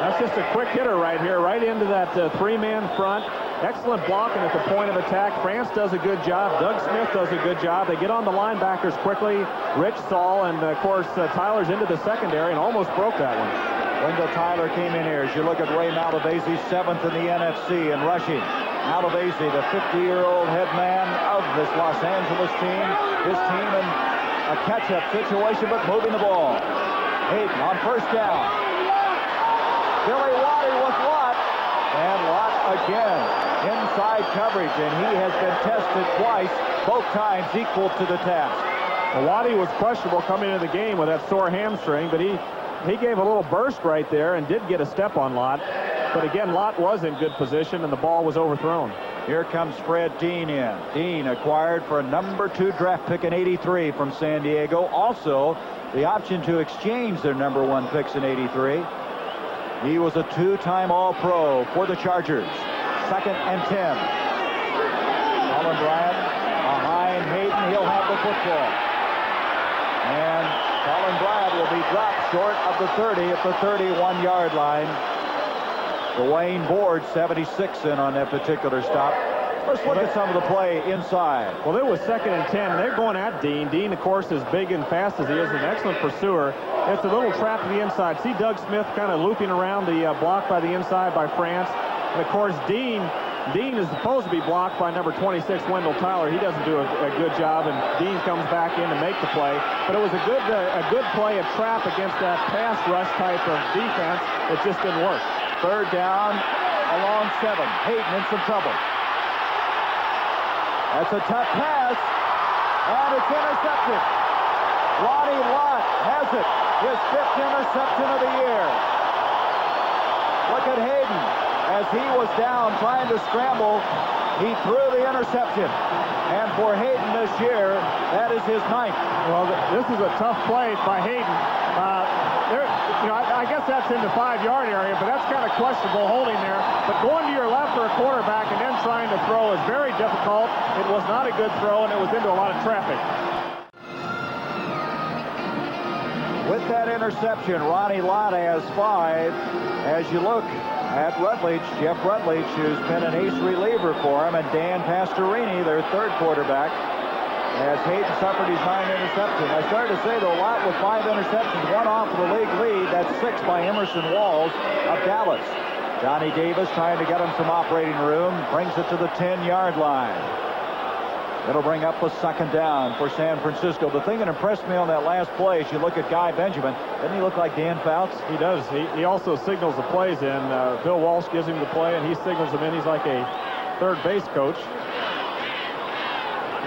S2: That's just a quick hitter right here, right into that 3-man front. Excellent blocking at the point of attack. France does a good job. Doug Smith does a good job. They get on the linebackers quickly. Rich Saul, and of course Tyler's into the secondary and almost broke that one.
S1: Wendell Tyler came in here. As you look at Ray Malavasi, 7th in the NFC in rushing. Malavasi, the 50-year-old head man of this Los Angeles team. His team in a catch-up situation, but moving the ball. Hayden on first down. Billy Waddy with Lott. And Lott again. Inside coverage, and he has been tested twice, both times equal to the task.
S2: Well, Waddy was questionable coming into the game with that sore hamstring, but he gave a little burst right there and did get a step on Lott. But again, Lott was in good position, and the ball was overthrown.
S1: Here comes Fred Dean in. Dean acquired for a number 2 draft pick in '83 from San Diego. Also, the option to exchange their number 1 picks in '83. He was a 2-time All-Pro for the Chargers. 2nd and 10. Colin Bryant behind Hayden. He'll have the football. And Colin Bryant will be dropped short of the 30 at the 31-yard line. Dwayne Board, 76 in on that particular stop. Let's look at some of the play inside.
S2: Well, it was 2nd and 10, and they're going at Dean. Dean, of course, is big and fast as he is, an excellent pursuer. It's a little trap to the inside. See Doug Smith kind of looping around the block by the inside by France. And, of course, Dean is supposed to be blocked by number 26, Wendell Tyler. He doesn't do a good job, and Dean comes back in to make the play. But it was a good play, a trap against that pass rush type of defense. It just didn't work.
S1: 3rd down along 7. Hayden in some trouble. That's a tough pass, and it's intercepted. Ronnie Lott has it. His 5th interception of the year. Look at Hayden. As he was down trying to scramble, he threw the interception. And for Hayden this year, that is his 9th.
S2: Well, this is a tough play by Hayden. I guess that's in the 5-yard area, but that's kind of questionable holding there. But going to your left for a quarterback and then trying to throw is very difficult. It was not a good throw, and it was into a lot of traffic.
S1: With that interception, Ronnie Lott has 5. As you look at Rutledge, Jeff Rutledge, who's been an ace reliever for him, and Dan Pastorini, their 3rd quarterback, as Hayden suffered his 9th interception. I started to say, though, Lott with 5 interceptions, 1 off of the league lead. That's 6 by Emerson Walls of Dallas. Johnny Davis trying to get him some operating room, brings it to the 10-yard line. It'll bring up a 2nd down for San Francisco. The thing that impressed me on that last play, as you look at Guy Benjamin, doesn't he look like Dan Fouts?
S2: He does. He also signals the plays in. Bill Walsh gives him the play, and he signals them in. He's like a 3rd base coach.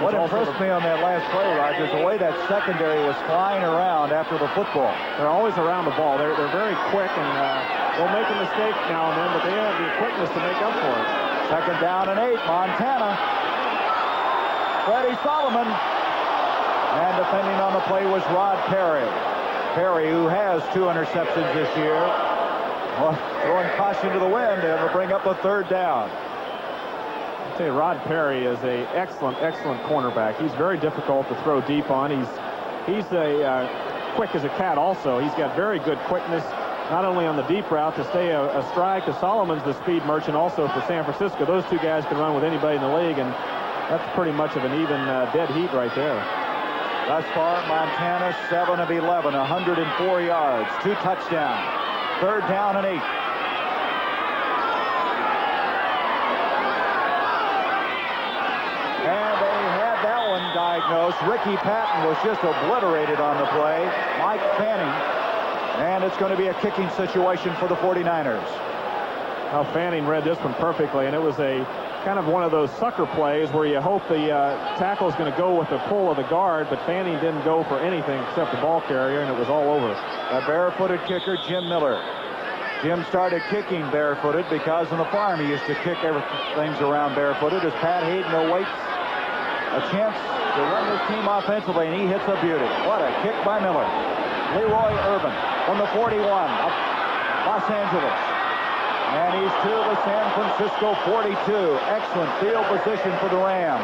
S1: What impressed me on that last play, Roger, is the way that secondary was flying around after the football.
S2: They're always around the ball. They're very quick, and they'll make a mistake now and then, but they have the quickness to make up for it.
S1: 2nd down and 8, Montana. Freddie Solomon. And defending on the play was Rod Perry. Perry, who has 2 interceptions this year. Well, throwing caution to the wind, and it'll bring up a 3rd down.
S2: I'll tell you, Rod Perry is an excellent cornerback. He's very difficult to throw deep on. He's quick as a cat also. He's got very good quickness, not only on the deep route to stay astride, because Solomon's the speed merchant also for San Francisco. Those 2 guys can run with anybody in the league, and that's pretty much of an even dead heat right there.
S1: Thus far, Montana 7 of 11, 104 yards, 2 touchdowns. 3rd down and 8. And they had that one diagnosed. Ricky Patton was just obliterated on the play. Mike Fanning. And it's going to be a kicking situation for the 49ers.
S2: Now, Fanning read this one perfectly, and it was a kind of one of those sucker plays where you hope the tackle is going to go with the pull of the guard, but Fanning didn't go for anything except the ball carrier, and it was all over.
S1: A barefooted kicker, Jim Miller. Jim started kicking barefooted because on the farm he used to kick things around barefooted as Pat Hayden awaits a chance to run this team offensively, and he hits a beauty. What a kick by Miller. Leroy Irvin from the 41 of Los Angeles. And he's to the San Francisco 42. Excellent field position for the Rams.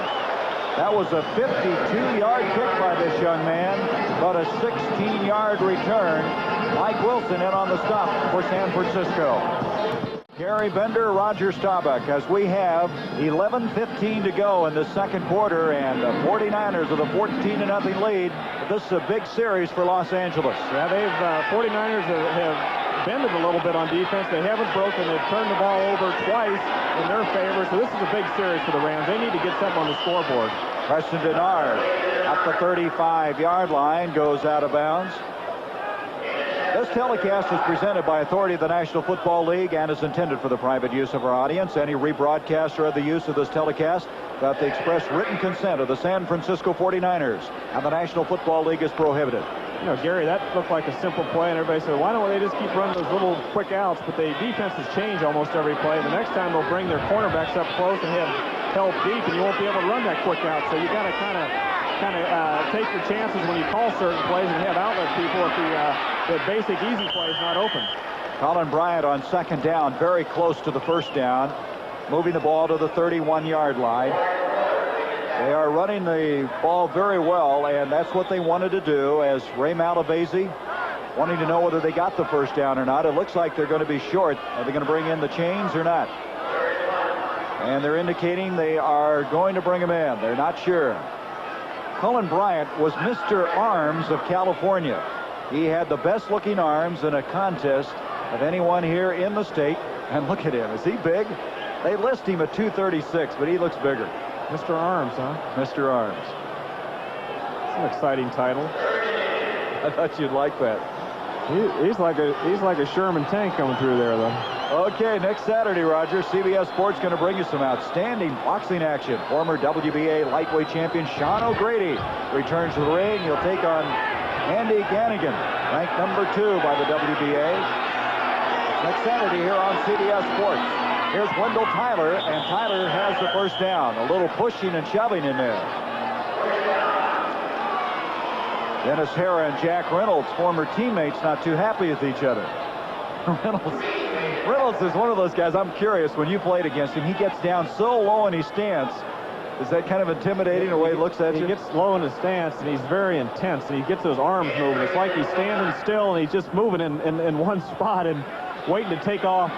S1: That was a 52-yard kick by this young man, but a 16-yard return. Mike Wilson in on the stop for San Francisco. Gary Bender, Roger Staubach, as we have 11:15 to go in the 2nd quarter, and the 49ers with a 14-0 lead. This is a big series for Los Angeles.
S2: Yeah, 49ers have bended a little bit on defense. They haven't broken. They've turned the ball over twice in their favor. So this is a big series for the Rams. They need to get something on the scoreboard.
S1: Preston Denard at the 35-yard line goes out of bounds. This telecast is presented by authority of the National Football League and is intended for the private use of our audience. Any rebroadcast or other use of this telecast without the express written consent of the San Francisco 49ers and the National Football League is prohibited.
S2: You know, Gary, that looked like a simple play, and everybody said, why don't they just keep running those little quick outs? But the defenses change almost every play. The next time they'll bring their cornerbacks up close and have help deep, and you won't be able to run that quick out. So you got to kind of take your chances when you call certain plays and have outlet people if the basic easy play is not open.
S1: Colin Bryant on second down, very close to the first down, moving the ball to the 31-yard line. They are running the ball very well, and that's what they wanted to do, as Ray Malavasi wanting to know whether they got the first down or not. It looks like they're going to be short. Are they going to bring in the chains or not? And they're indicating they are going to bring him in. They're not sure. Colin Bryant was Mr. Arms of California. He had the best looking arms in a contest of anyone here in the state. And look at him. Is he big? They list him at 236, but he looks bigger.
S2: Mr. Arms, huh?
S1: Mr. Arms.
S2: It's an exciting title.
S1: I thought you'd like that.
S2: He's like a Sherman tank coming through there, though.
S1: Okay, next Saturday, Roger, CBS Sports going to bring you some outstanding boxing action. Former WBA lightweight champion Sean O'Grady returns to the ring. He'll take on Andy Ganigan, ranked number 2 by the WBA. Next Saturday here on CBS Sports. Here's Wendell Tyler, and Tyler has the first down. A little pushing and shoving in there. Dennis Hara and Jack Reynolds, former teammates, not too happy with each other. Reynolds is one of those guys, I'm curious, when you played against him, he gets down so low in his stance. Is that kind of intimidating the way he looks at you?
S2: He gets low in his stance, and he's very intense, and he gets those arms moving. It's like he's standing still, and he's just moving in one spot and waiting to take off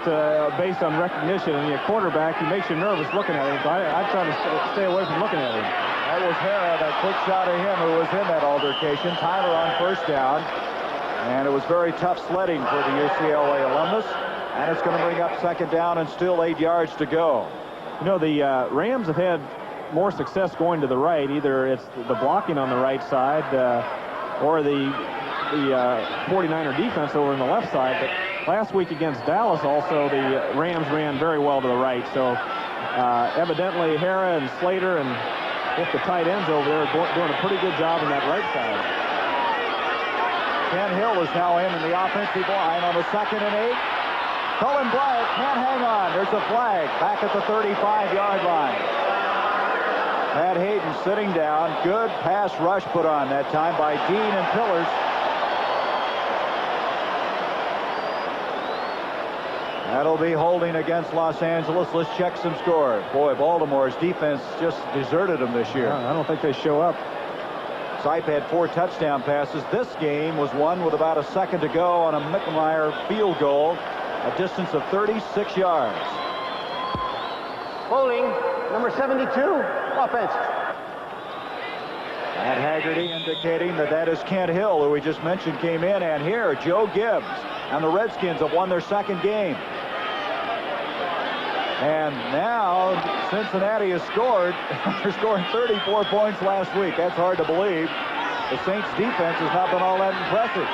S2: based on recognition. And a quarterback, he makes you nervous looking at him. So I try to stay away from looking at him.
S1: That was Hara, that quick shot at him who was in that altercation. Tyler on first down. And it was very tough sledding for the UCLA alumnus. And it's going to bring up second down and still 8 yards to go.
S2: You know, the Rams have had more success going to the right. Either it's the blocking on the right side or the 49er defense over on the left side. But last week against Dallas also, the Rams ran very well to the right. So evidently Hara and Slater and the tight ends over there are doing a pretty good job on that right side.
S1: Ken Hill is now in the offensive line on the 2nd and 8. Colin Bryant can't hang on. There's a flag back at the 35-yard line. Pat Hayden sitting down. Good pass rush put on that time by Dean and Pillars. That'll be holding against Los Angeles. Let's check some scores. Boy, Baltimore's defense just deserted them this year.
S2: I don't think they show up.
S1: Sipe had 4 touchdown passes. This game was won with about a second to go on a Mickelmeyer field goal, a distance of 36 yards.
S3: Holding, number 72, offense.
S1: Matt Haggerty indicating that is Kent Hill, who we just mentioned, came in. And here, Joe Gibbs. And the Redskins have won their second game. And now Cincinnati has scored. They're scoring 34 points last week. That's hard to believe. The Saints defense has not been all that impressive.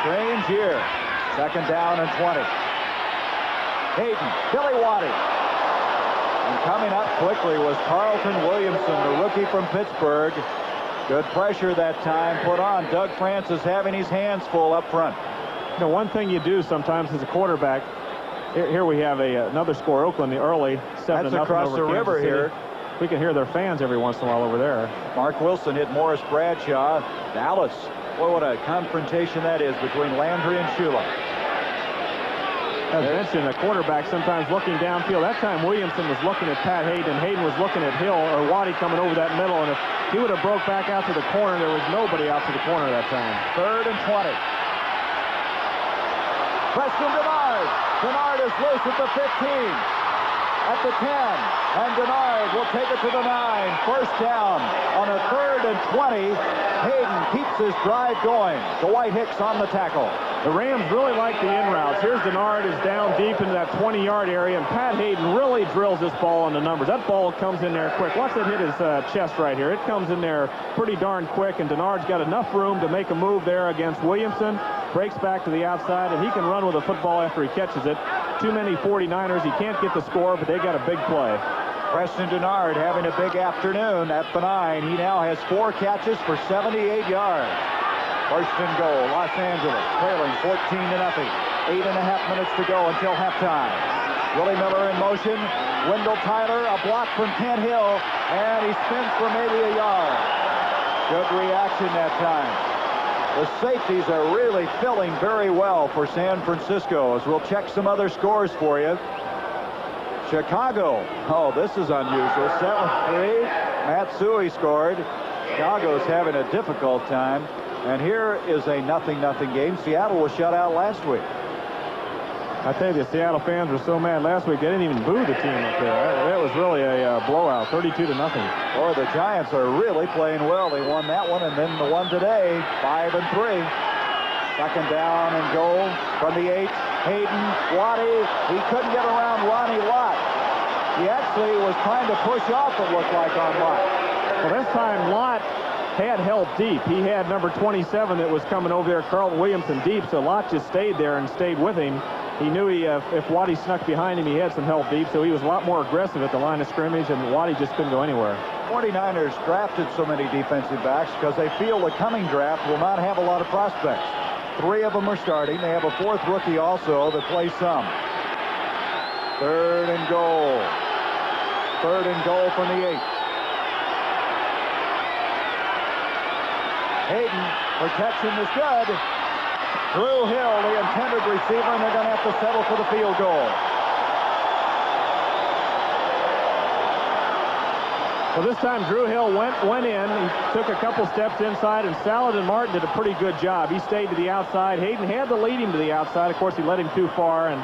S1: Strange year. Second down and 20. Hayden, Billy Waddy. And coming up quickly was Carlton Williamson, the rookie from Pittsburgh. Good pressure that time put on. Doug Francis having his hands full up front.
S2: You know, one thing you do sometimes as a quarterback, here we have another score, Oakland, the early 7-0
S1: That's across the river here.
S2: We can hear their fans every once in a while over there.
S1: Mark Wilson hit Morris Bradshaw. Dallas. Boy, what a confrontation that is between Landry and Shula.
S2: As mentioned, a quarterback sometimes looking downfield. That time Williamson was looking at Pat Hayden. Hayden was looking at Hill or Waddy coming over that middle. And if he would have broke back out to the corner, there was nobody out to the corner that time.
S1: 3rd and 20. Preston Denard. Denard is loose at the 15. At the 10. And Denard will take it to the 9. First down on a 3rd and 20. Hayden keeps his drive going. Dwight Hicks on the tackle.
S2: The Rams really like the in routes. Here's Denard is down deep into that 20-yard area, and Pat Hayden really drills this ball on the numbers. That ball comes in there quick. Watch that hit his chest right here. It comes in there pretty darn quick, and Denard's got enough room to make a move there against Williamson. Breaks back to the outside, and he can run with the football after he catches it. Too many 49ers. He can't get the score, but they got a big play.
S1: Preston Denard having a big afternoon at Benign. He now has 4 catches for 78 yards. First and goal, Los Angeles, trailing 14-0. 8.5 minutes to go until halftime. Willie Miller in motion. Wendell Tyler, a block from Kent Hill, and he spins for maybe a yard. Good reaction that time. The safeties are really filling very well for San Francisco, as we'll check some other scores for you. Chicago, oh, this is unusual. 7-3. Matsui scored. Chicago's having a difficult time. And here is a 0-0 game. Seattle was shut out last week.
S2: I tell you, the Seattle fans were so mad last week, they didn't even boo the team up there. That was really a blowout, 32-0.
S1: Boy, the Giants are really playing well. They won that one, and then the one today, 5-3. Second down and goal from the 8. Hayden, Waddy, he couldn't get around Ronnie Lott. He actually was trying to push off, it looked like, on Lott.
S2: Well, this time Lott had help deep. He had number 27 that was coming over there, Carlton Williamson, deep, so Lott just stayed there and stayed with him. He knew if Waddy snuck behind him, he had some help deep, so he was a lot more aggressive at the line of scrimmage, and Waddy just couldn't go anywhere.
S1: 49ers drafted so many defensive backs because they feel the coming draft will not have a lot of prospects. 3 of them are starting. They have a 4th rookie also that plays some. Third and goal. Third and goal from the 8. Hayden, protection is good. Drew Hill, the intended receiver, and they're going to have to settle for the field goal.
S2: Well, this time Drew Hill went in. He took a couple steps inside, and Saladin Martin did a pretty good job. He stayed to the outside. Hayden had to lead him to the outside. Of course, he led him too far, and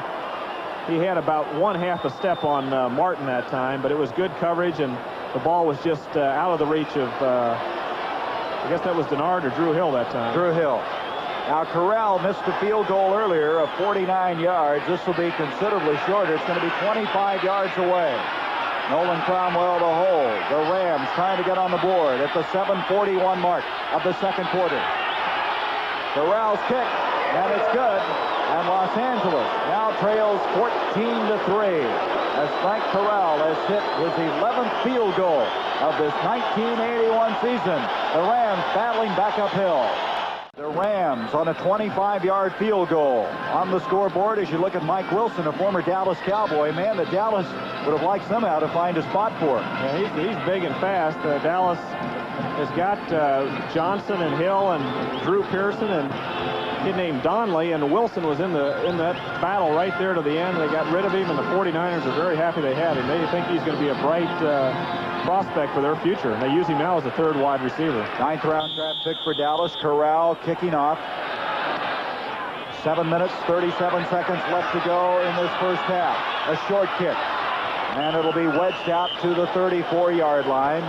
S2: he had about 1/2 a step on Martin that time, but it was good coverage, and the ball was just out of the reach of, I guess that was Denard or Drew Hill that time.
S1: Drew Hill. Now, Corral missed a field goal earlier of 49 yards. This will be considerably shorter. It's going to be 25 yards away. Nolan Cromwell to hold. The Rams trying to get on the board at the 7:41 mark of the second quarter. Corral's kick, and it's good. And Los Angeles now trails 14-3 as Frank Corral has hit his 11th field goal of this 1981 season. The Rams battling back uphill. The Rams on a 25-yard field goal. On the scoreboard, as you look at Mike Wilson, a former Dallas Cowboy, man that Dallas would have liked somehow to find a spot for him.
S2: Yeah, he's big and fast. Dallas has got Johnson and Hill and Drew Pearson and a kid named Donley, and Wilson was in that battle right there to the end. They got rid of him, and the 49ers are very happy they had him. They think he's going to be a bright prospect for their future, and they use him now as a 3rd wide receiver.
S1: 9th round draft pick for Dallas. Corral kicking off. 7 minutes, 37 seconds left to go in this first half. A short kick, and it'll be wedged out to the 34-yard line.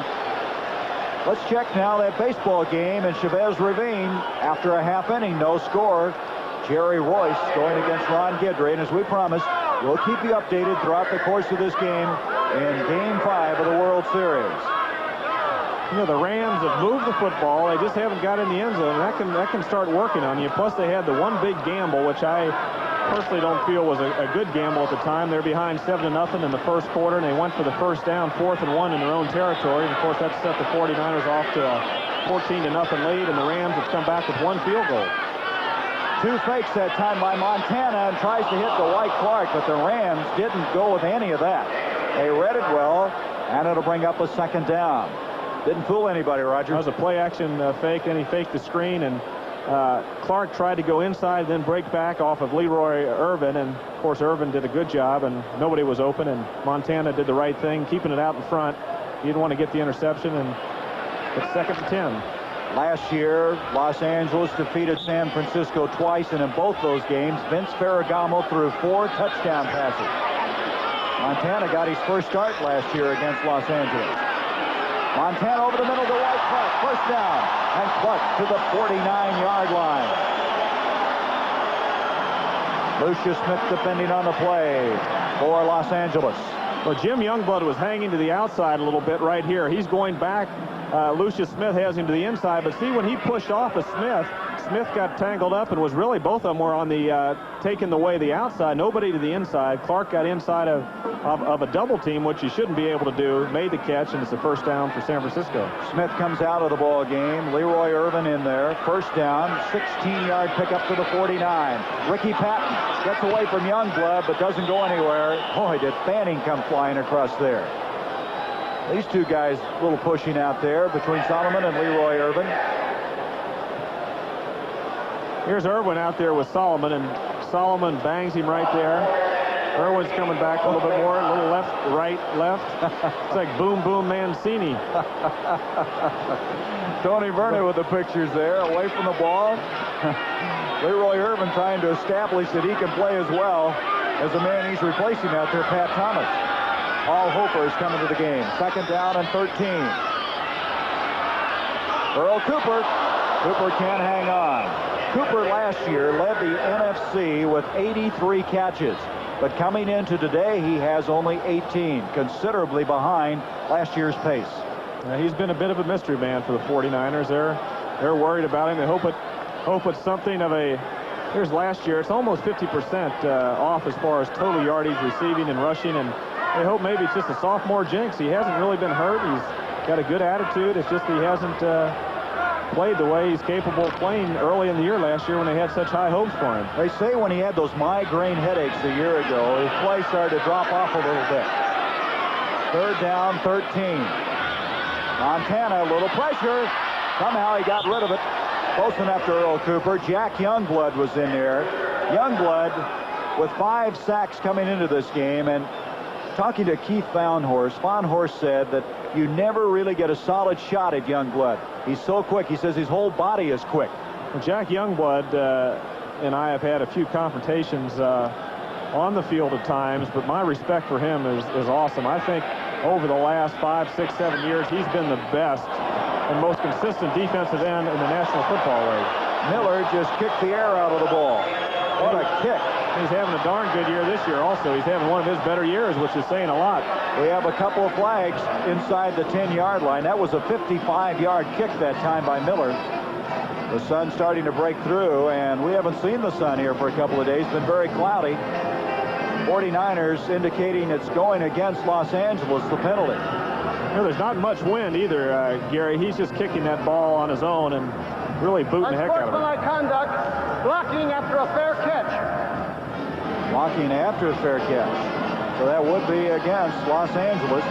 S1: Let's check now that baseball game in Chavez Ravine. After a half inning, no score. Jerry Royce going against Ron Guidry, and as we promised, we'll keep you updated throughout the course of this game in Game 5 of the World Series.
S2: You know, the Rams have moved the football. They just haven't got in the end zone. That can start working on you. Plus, they had the one big gamble, which I personally don't feel was a good gamble at the time. They're behind 7-0 in the first quarter, and they went for the first down, 4th and 1 in their own territory. And, of course, that set the 49ers off to a 14-0 lead, and the Rams have come back with 1 field goal.
S1: 2 fakes that time by Montana, and tries to hit Dwight Clark, but the Rams didn't go with any of that. They read it well, and it'll bring up a 2nd down. Didn't fool anybody, Roger.
S2: That was a play-action fake. Then he faked the screen, and Clark tried to go inside, then break back off of Leroy Irvin, and, of course, Irvin did a good job, and nobody was open, and Montana did the right thing, keeping it out in front. He didn't want to get the interception, and it's 2nd and 10.
S1: Last year, Los Angeles defeated San Francisco twice, and in both those games, Vince Ferragamo threw 4 touchdown passes. Montana got his first start last year against Los Angeles. Montana over the middle to White Clark. First down. And Clark to the 49-yard line. Lucius Smith defending on the play for Los Angeles.
S2: Well, Jim Youngblood was hanging to the outside a little bit right here. He's going back. Lucius Smith has him to the inside, but see, when he pushed off of Smith got tangled up and was really, both of them were on the taking the way the outside, nobody to the inside. Clark got inside of a double team, which he shouldn't be able to do, made the catch, and it's a first down for San Francisco.
S1: Smith comes out of the ball game. Leroy Irvin in there. First down, 16-yard pickup to the 49. Ricky Patton gets away from Youngblood, but doesn't go anywhere. Boy, did Fanning come flying across there. These two guys a little pushing out there between Solomon and Leroy Irvin.
S2: Here's Irwin out there with Solomon, and Solomon bangs him right there. Irwin's coming back a little bit more, a little left, right, left. It's like boom, boom, Mancini.
S1: Tony Vernon with the pictures there, away from the ball. Leroy Irvin trying to establish that he can play as well as the man he's replacing out there, Pat Thomas. Paul Hooper is coming to the game. Second down and 13. Earl Cooper. Cooper can't hang on. Cooper last year led the NFC with 83 catches. But coming into today, he has only 18, considerably behind last year's pace.
S2: He's been a bit of a mystery man for the 49ers. They're worried about him. They hope it's something of a... Here's last year. It's almost 50% off as far as total yardage receiving and rushing, and they hope maybe it's just a sophomore jinx. He hasn't really been hurt. He's got a good attitude. It's just he hasn't played the way he's capable of playing early in the year last year when they had such high hopes for him.
S1: They say when he had those migraine headaches a year ago, his play started to drop off a little bit. Third down, 13. Montana, a little pressure. Somehow he got rid of it. Close enough to Earl Cooper. Jack Youngblood was in there. Youngblood with 5 sacks coming into this game, and talking to Keith Von Horst said that you never really get a solid shot at Youngblood. He's so quick. He says his whole body is quick.
S2: Well, Jack Youngblood and I have had a few confrontations on the field at times, but my respect for him is awesome. I think over the last 5, 6, 7 years, he's been the best and most consistent defensive end in the National Football League.
S1: Miller just kicked the air out of the ball. What a kick.
S2: He's having a darn good year this year also. He's having one of his better years, which is saying a lot.
S1: We have a couple of flags inside the 10-yard line. That was a 55-yard kick that time by Miller. The sun's starting to break through, and we haven't seen the sun here for a couple of days. It's been very cloudy. 49ers indicating it's going against Los Angeles, the penalty.
S2: You know, there's not much wind either, Gary. He's just kicking that ball on his own and really booting the heck out of it.
S3: Unsportsmanlike conduct, blocking after a fair catch.
S1: Blocking after a fair catch. So that would be against Los Angeles.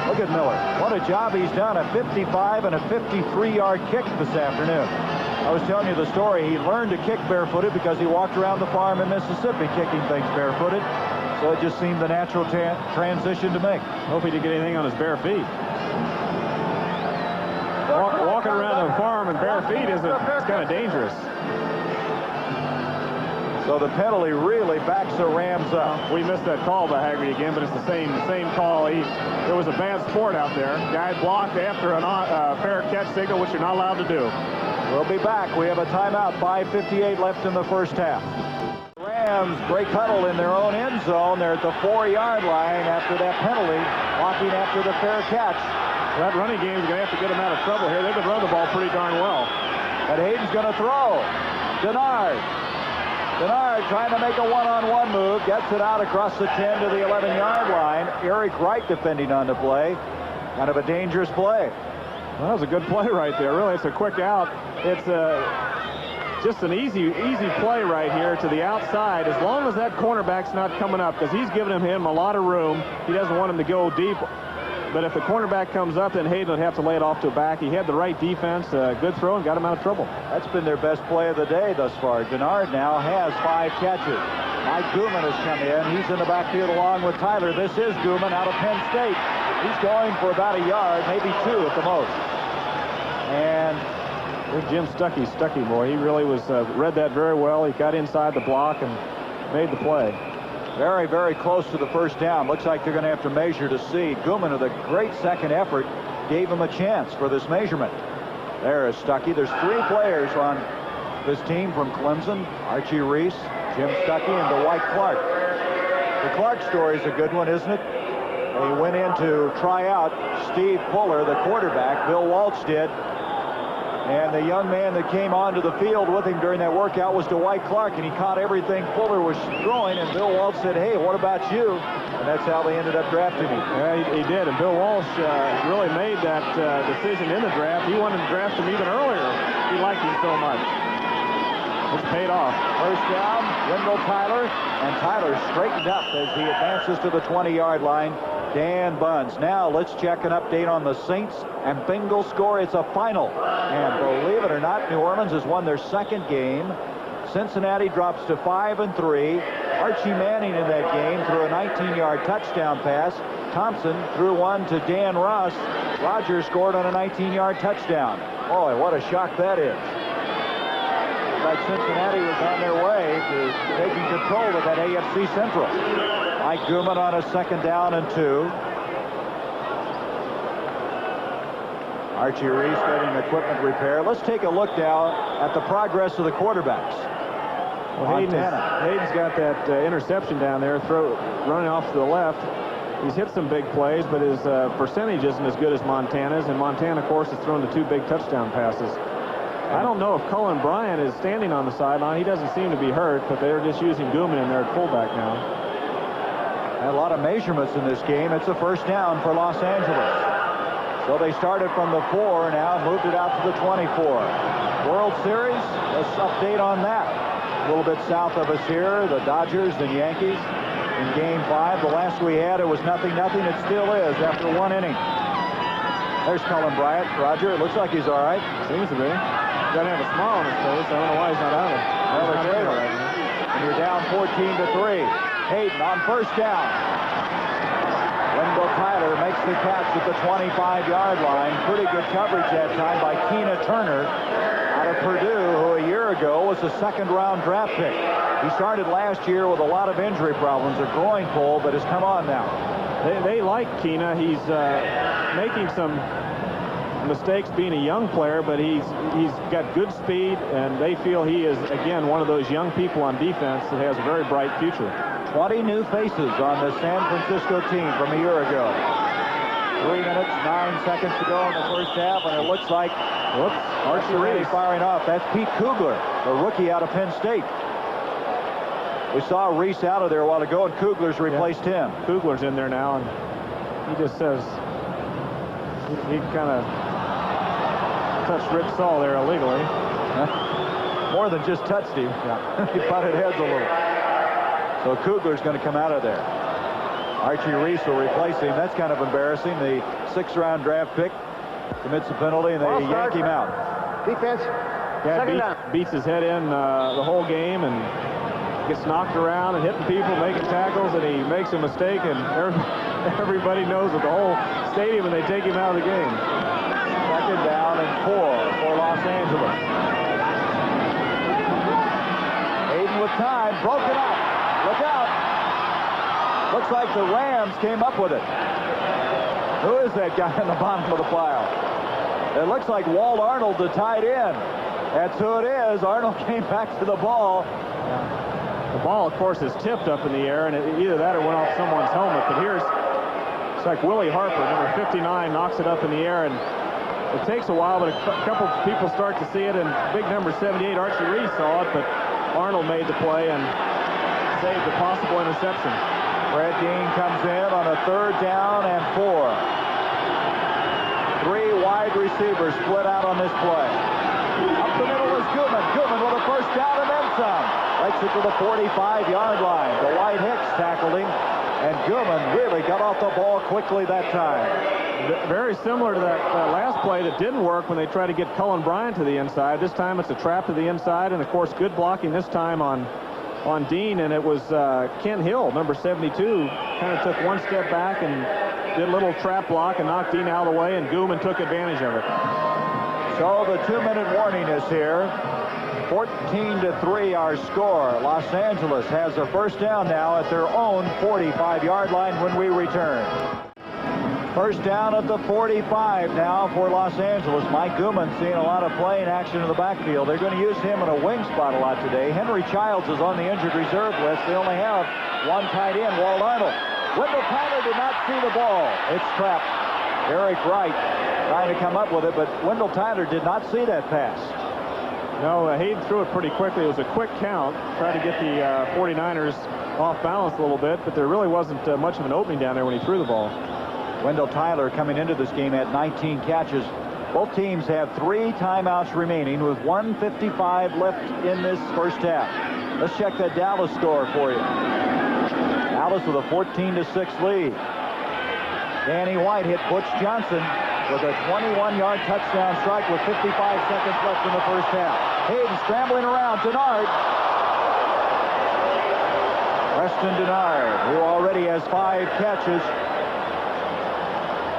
S1: Look at Miller. What a job he's done. A 55 and a 53-yard kick this afternoon. I was telling you the story. He learned to kick barefooted because he walked around the farm in Mississippi kicking things barefooted. So it just seemed the natural transition to make.
S2: Hope he didn't get anything on his bare feet. Walking around the farm in bare feet is kind of dangerous.
S1: So the penalty really backs the Rams up.
S2: We missed that call by Haggerty again, but it's the same call. It was a bad sport out there. Guy blocked after a fair catch signal, which you're not allowed to do.
S1: We'll be back. We have a timeout. 5:58 left in the first half. Rams break huddle in their own end zone. They're at the 4-yard line after that penalty, blocking after the fair catch.
S2: That running game is going to have to get them out of trouble here. They've been running the ball pretty darn well.
S1: And Hayden's going to throw. Denard trying to make a one-on-one move. Gets it out across the 10 to the 11-yard line. Eric Wright defending on the play. Kind of a dangerous play.
S2: Well, that was a good play right there. Really, it's a quick out. It's just an easy play right here to the outside, as long as that cornerback's not coming up, because he's giving him a lot of room. He doesn't want him to go deep. But if the cornerback comes up, then Hayden would have to lay it off to a back. He had the right defense, good throw, and got him out of trouble. That's been their best play of the day thus far. Denard now has 5 catches. Mike Gooman has come in. He's in the backfield along with Tyler. This is Gooman out of Penn State. He's going for about a yard, maybe 2 at the most. And there's Jim Stuckey boy. He really was read that very well. He got inside the block and made the play. Very, very close to the first down. Looks like they're going to have to measure to see. Gooman, with a great second effort, gave him a chance for this measurement. There is Stuckey. There's 3 players on this team from Clemson. Archie Reese,
S1: Jim Stuckey and Dwight Clark. The Clark story is a good one, isn't it? They went in to try out Steve Fuller, the quarterback. Bill Walsh did. And the young man that came onto the field with him during that workout was Dwight Clark, and he caught everything Fuller was throwing, and Bill Walsh said, hey, what about you? And that's how they ended up drafting him.
S2: Yeah, he did, and Bill Walsh really made that decision in the draft. He wanted to draft him even earlier. He liked him so much. It's paid off.
S1: First down, Wendell Tyler, and Tyler straightened up as he advances to the 20-yard line. Dan Buns. Now let's check an update on the Saints and Bengals score. It's a final. And believe it or not, New Orleans has won their second game. Cincinnati drops to 5-3. Archie Manning in that game threw a 19-yard touchdown pass. Thompson threw one to Dan Ross. Rodgers scored on a 19-yard touchdown. Boy, what a shock that is. Like Cincinnati was on their way to taking control of that AFC Central. Mike Gooman on a 2nd down and 2. Archie Reese getting equipment repair. Let's take a look now at the progress of the quarterbacks.
S2: Well, Hayden's got that interception down there, running off to the left. He's hit some big plays, but his percentage isn't as good as Montana's, and Montana, of course, has thrown the 2 big touchdown passes. I don't know if Cullen Bryant is standing on the sideline. He doesn't seem to be hurt, but they're just using Gooman in there at fullback now.
S1: A lot of measurements in this game. It's a first down for Los Angeles. So they started from the 4, now moved it out to the 24. World Series, let's update on that. A little bit south of us here, the Dodgers and Yankees in Game 5. The last we had, it was 0-0. It still is after 1 inning. There's Cullen Bryant. Roger, it looks like he's all right.
S2: Seems to be. He's got to have a smile on his face. I don't know why he's not out of it.
S1: And you're down 14-3. Hayden on first down. Wendell Tyler makes the catch at the 25-yard line. Pretty good coverage that time by Keena Turner out of Purdue, who a year ago was a 2nd-round draft pick. He started last year with a lot of injury problems, a groin pull, but has come on now.
S2: They like Keena. He's making some mistakes being a young player, but he's got good speed, and they feel he is, again, one of those young people on defense that has a very bright future.
S1: 20 new faces on the San Francisco team from a year ago. 3 minutes, 9 seconds to go in the first half, and it looks like Archie Reese firing off. That's Pete Kugler, the rookie out of Penn State. We saw Reese out of there a while ago, and Kugler's replaced him.
S2: Kugler's in there now, and he just says he kind of touched Rich Saul there illegally.
S1: More than just touched him. Yeah. He butted heads a little. So Kugler's going to come out of there. Archie Reese will replace him. That's kind of embarrassing. The 6th-round draft pick commits a penalty, and they yank him out.
S3: Defense.
S2: Beats his head in the whole game and gets knocked around and hitting people, making tackles, and he makes a mistake, and everybody knows it, the whole stadium, and they take him out of the game.
S1: 2nd down and 4 for Los Angeles. Hayden with time, broken up. Look out. Looks like the Rams came up with it. Who is that guy in the bottom of the pile? It looks like Walt Arnold, the tight end. That's who it is. Arnold came back to the ball.
S2: The ball, of course, is tipped up in the air, and either that or went off someone's helmet. But it's like Willie Harper, number 59, knocks it up in the air, and it takes a while, but a couple people start to see it, and big number 78, Archie Reese, saw it, but Arnold made the play and saved the possible interception.
S1: Brad Dean comes in on a 3rd down and 4. 3 wide receivers split out on this play. Up the middle is Gooman. Gooman with a first down and then some. Takes it to the 45-yard line. Dwight Hicks tackled him, and Gooman really got off the ball quickly that time.
S2: Very similar to that last play that didn't work when they tried to get Cullen Bryant to the inside. This time it's a trap to the inside, and of course good blocking this time on Dean, and it was Ken Hill, number 72, kind of took one step back and did a little trap block and knocked Dean out of the way, and Gooman took advantage of it.
S1: So the 2-minute warning is here. 14-3 our score. Los Angeles has a first down now at their own 45-yard line when we return. First down at the 45 now for Los Angeles. Mike Gooman seeing a lot of playing action in the backfield. They're going to use him in a wing spot a lot today. Henry Childs is on the injured reserve list. They only have one tight end, Walt Arnold. Wendell Tyler did not see the ball. It's trapped. Eric Wright trying to come up with it, but Wendell Tyler did not see that pass.
S2: No, Hayden threw it pretty quickly. It was a quick count, trying to get the 49ers off balance a little bit, but there really wasn't much of an opening down there when he threw the ball.
S1: Wendell Tyler coming into this game had 19 catches. Both teams have 3 timeouts remaining with 1:55 left in this first half. Let's check that Dallas score for you. Dallas with a 14-6 lead. Danny White hit Butch Johnson with a 21-yard touchdown strike with 55 seconds left in the first half. Hayden scrambling around. Denard. Preston Denard, who already has 5 catches.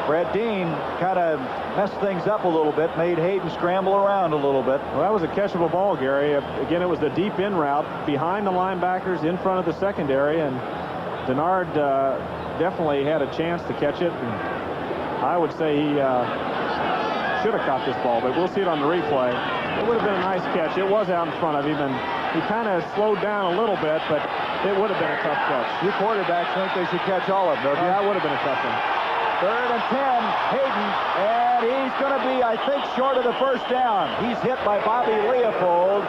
S1: Fred Dean kind of messed things up a little bit, made Hayden scramble around a little bit.
S2: Well, that was a catchable ball, Gary. Again, it was the deep in route behind the linebackers in front of the secondary, and Denard definitely had a chance to catch it. And I would say he should have caught this ball, but we'll see it on the replay. It would have been a nice catch. It was out in front of him, and he kind of slowed down a little bit, but it would have been a tough catch.
S1: You quarterbacks think they should catch all of them, don't you?
S2: That would have been a tough one.
S1: 3rd and 10, Hayden, and he's going to be, I think, short of the first down. He's hit by Bobby Leopold,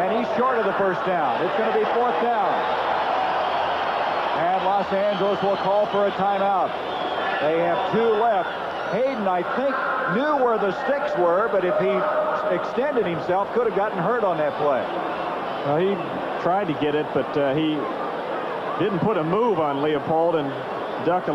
S1: and he's short of the first down. It's going to be 4th down. And Los Angeles will call for a timeout. They have 2 left. Hayden, I think, knew where the sticks were, but if he extended himself, could have gotten hurt on that play.
S2: Well, he tried to get it, but he didn't put a move on Leopold, and he ducked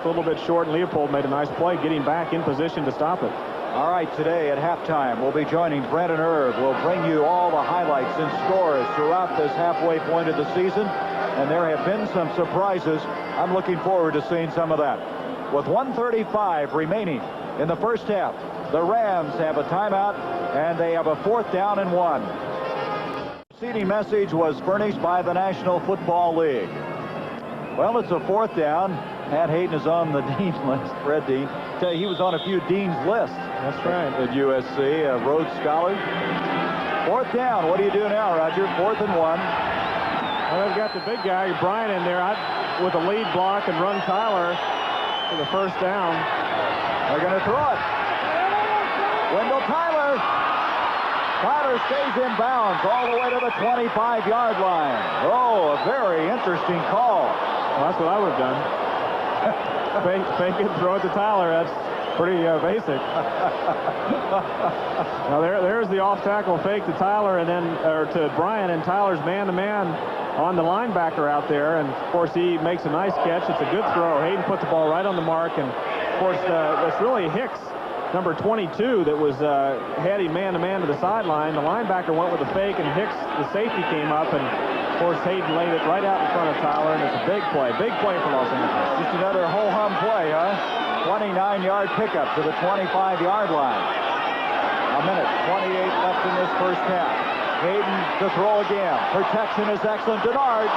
S2: a little bit short, and Leopold made a nice play getting back in position to stop it.
S1: All right, today at halftime, we'll be joining Brendan Irv. We'll bring you all the highlights and scores throughout this halfway point of the season, and there have been some surprises. I'm looking forward to seeing some of that. With 1:35 remaining in the first half, the Rams have a timeout, and they have a 4th down and 1. The preceding message was furnished by the National Football League. Well, it's a 4th down. Matt Hayden is on the Dean list. Fred Dean. Tell you, he was on a few Dean's lists.
S2: That's right.
S1: At USC, a Rhodes Scholar. 4th down. What do you do now, Roger? 4th and 1.
S2: Well, they've got the big guy, Brian, in there with a lead block and run Tyler for the first down.
S1: They're going to throw it. Wendell Tyler. Tyler stays in bounds all the way to the 25-yard line. Oh, a very interesting call.
S2: Well, that's what I would have done. Fake it, throw it to Tyler. That's pretty basic. Now there's the off-tackle fake to Tyler, and then to Brian, and Tyler's man-to-man on the linebacker out there, and of course he makes a nice catch. It's a good throw. Hayden put the ball right on the mark, and of course that's really Hicks, number 22, that was heading man-to-man to the sideline. The linebacker went with the fake, and Hicks, the safety, came up, and of course Hayden laid it right out in front of Tyler, and it's a big play for Los Angeles.
S1: Just another ho-hum play, huh? 29-yard pickup to the 25-yard line. A minute 28 left in this first half. Hayden to throw again. Protection is excellent. Denard,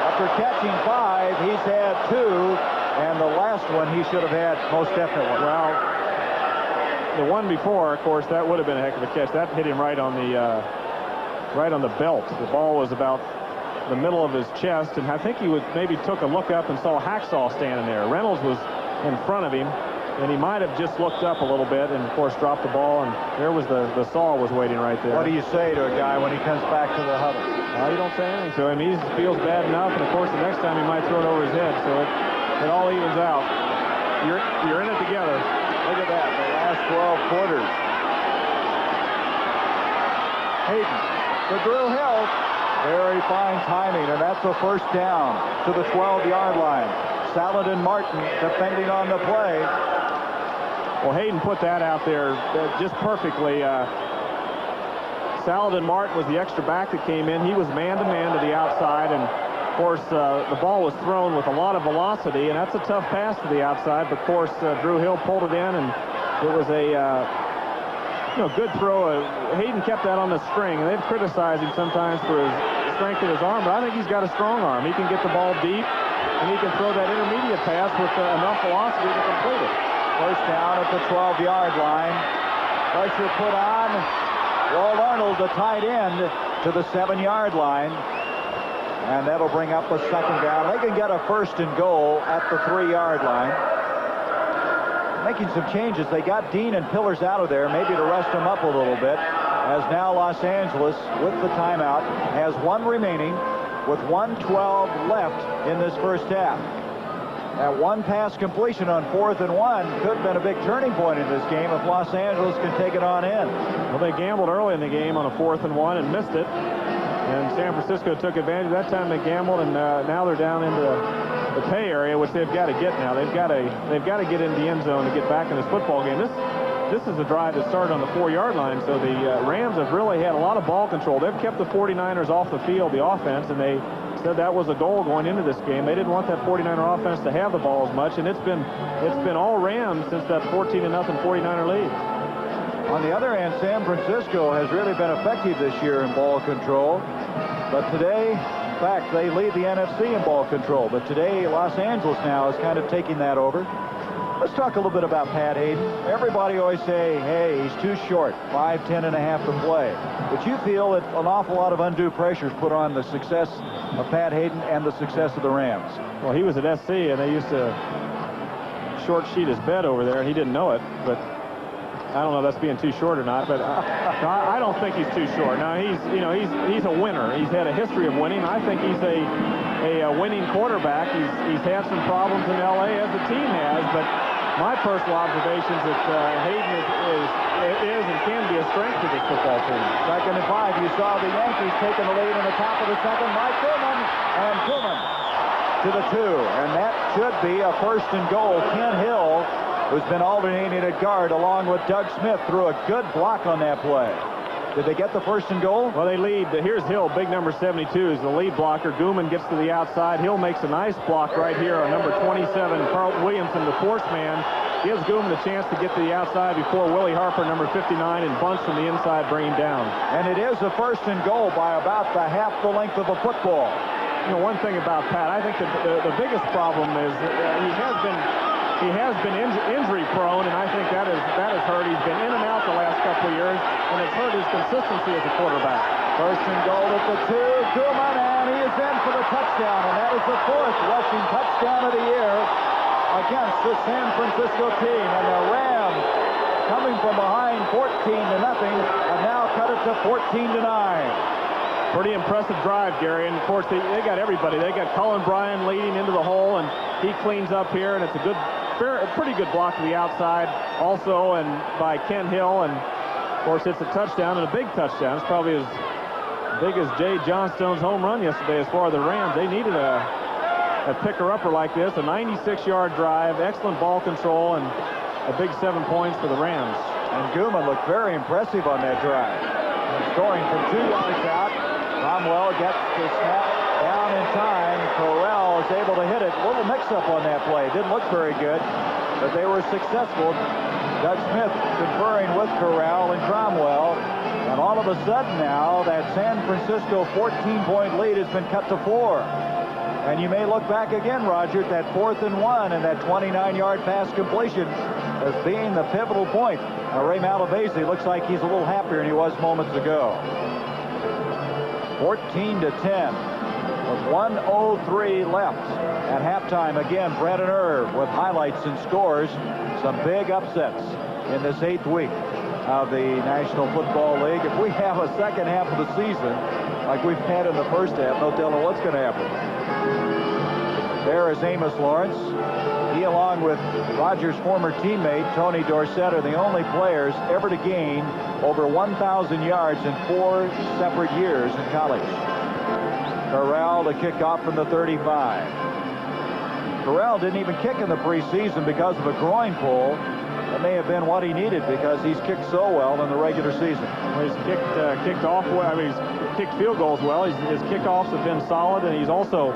S1: after catching 5, he's had 2, and the last one he should have had most definitely.
S2: Well, the one before, of course, that would have been a heck of a catch. That hit him right on the belt. The ball was about the middle of his chest, and I think he maybe took a look up and saw Hacksaw standing there. Reynolds was in front of him, and he might have just looked up a little bit and, of course, dropped the ball, and there was the saw was waiting right there.
S1: What do you say to a guy when he comes back to the huddle?
S2: Well, you don't say anything to him. He feels bad enough, and, of course, the next time he might throw it over his head, so it all evens out. You're in it together.
S1: Look at that, the last 12 quarters. Hayden to Drew Hill. Very fine timing, and that's a first down to the 12-yard line. Saladin Martin defending on the play.
S2: Well, Hayden put that out there just perfectly. Saladin Martin was the extra back that came in. He was man-to-man to the outside, and, of course, the ball was thrown with a lot of velocity, and that's a tough pass to the outside. But, of course, Drew Hill pulled it in, and it was a good throw. Hayden kept that on the string, and they've criticized him sometimes for his strength of his arm, but I think he's got a strong arm. He can get the ball deep, and he can throw that intermediate pass with enough velocity to complete it.
S1: First down at the 12-yard line. Pressure put on. Walt Arnold, the tight end, to the 7-yard line. And that'll bring up a second down. They can get a first and goal at the 3-yard line. Making some changes. They got Dean and Pillars out of there, maybe to rest them up a little bit, as now Los Angeles, with the timeout, has one remaining with 1:12 left in this first half. That one pass completion on 4th and 1 could have been a big turning point in this game if Los Angeles can take it on in.
S2: Well, they gambled early in the game on a 4th and 1 and missed it. And San Francisco took advantage. That time they gambled, and now they're down into the pay area, which they've got to get now. They've got to get in the end zone to get back in this football game. This is a drive that started on the 4-yard line, so the Rams have really had a lot of ball control. They've kept the 49ers off the field, the offense, and they said that was a goal going into this game. They didn't want that 49er offense to have the ball as much, and it's been all Rams since that 14-0 49er lead.
S1: On the other hand, San Francisco has really been effective this year in ball control. But today, in fact, they lead the NFC in ball control. But today, Los Angeles now is kind of taking that over. Let's talk a little bit about Pat Hayden. Everybody always say, hey, he's too short, 5'10 and a half to play. But you feel that an awful lot of undue pressure is put on the success of Pat Hayden and the success of the Rams.
S2: Well, he was at SC, and they used to short sheet his bed over there, and he didn't know it. But I don't know if that's being too short or not, but I don't think he's too short. Now, he's a winner. He's had a history of winning. I think he's a winning quarterback. He's had some problems in L.A. as the team has, but my personal observation is that Hayden is and can be a strength to this football team.
S1: 2nd and 5. You saw the Yankees taking the lead in the top of the second. Mike Gilman and Gilman to the 2, and that should be a first and goal. Ken Hill, who's been alternating at guard along with Doug Smith, threw a good block on that play. Did they get the first and goal?
S2: Well, they lead. Here's Hill, big number 72, is the lead blocker. Gooman gets to the outside. Hill makes a nice block right here on number 27. Carlton Williamson, the force man, gives Gooman the chance to get to the outside before Willie Harper, number 59, and bunts from the inside, bringing down.
S1: And it is a first and goal by about the half the length of the football.
S2: You know, one thing about Pat, I think that the biggest problem is he has been injury prone, and I think that has hurt. He's been in and out the last couple of years, and it's hurt his consistency as a quarterback.
S1: First and goal at the 2. Gooman, and he is in for the touchdown, and that is the 4th rushing touchdown of the year against the San Francisco team. And the Rams, coming from behind 14-0, have now cut it to 14-9.
S2: Pretty impressive drive, Gary, and of course they got everybody. They got Cullen Bryan leading into the hole, and he cleans up here, and it's a pretty good block to the outside also, and by Ken Hill, and of course it's a touchdown, and a big touchdown. It's probably as big as Jay Johnstone's home run yesterday as far as the Rams. They needed a picker-upper like this, a 96-yard drive, excellent ball control, and a big 7 points for the Rams.
S1: And Gooman looked very impressive on that drive. Scoring from 2 yards out. Cromwell gets the snap down in time. Corral is able to hit it. A little mix-up on that play. Didn't look very good, but they were successful. Doug Smith conferring with Corral and Cromwell. And all of a sudden now, that San Francisco 14-point lead has been cut to 4. And you may look back again, Roger, at that 4th and 1 and that 29-yard pass completion as being the pivotal point. Now, Ray Malavasi looks like he's a little happier than he was moments ago. 14-10 with 1:03 left at halftime. Again, Brandon Irv with highlights and scores. Some big upsets in this 8th week of the National Football League. If we have a second half of the season like we've had in the first half, no telling what's going to happen. There is Amos Lawrence. He, along with Rogers' former teammate Tony Dorsett, are the only players ever to gain over 1,000 yards in 4 separate years in college. Corral to kick off from the 35. Corral didn't even kick in the preseason because of a groin pull. That may have been what he needed because he's kicked so well in the regular season.
S2: Well, he's kicked off well. I mean, he's kicked field goals well. His kickoffs have been solid, and he's also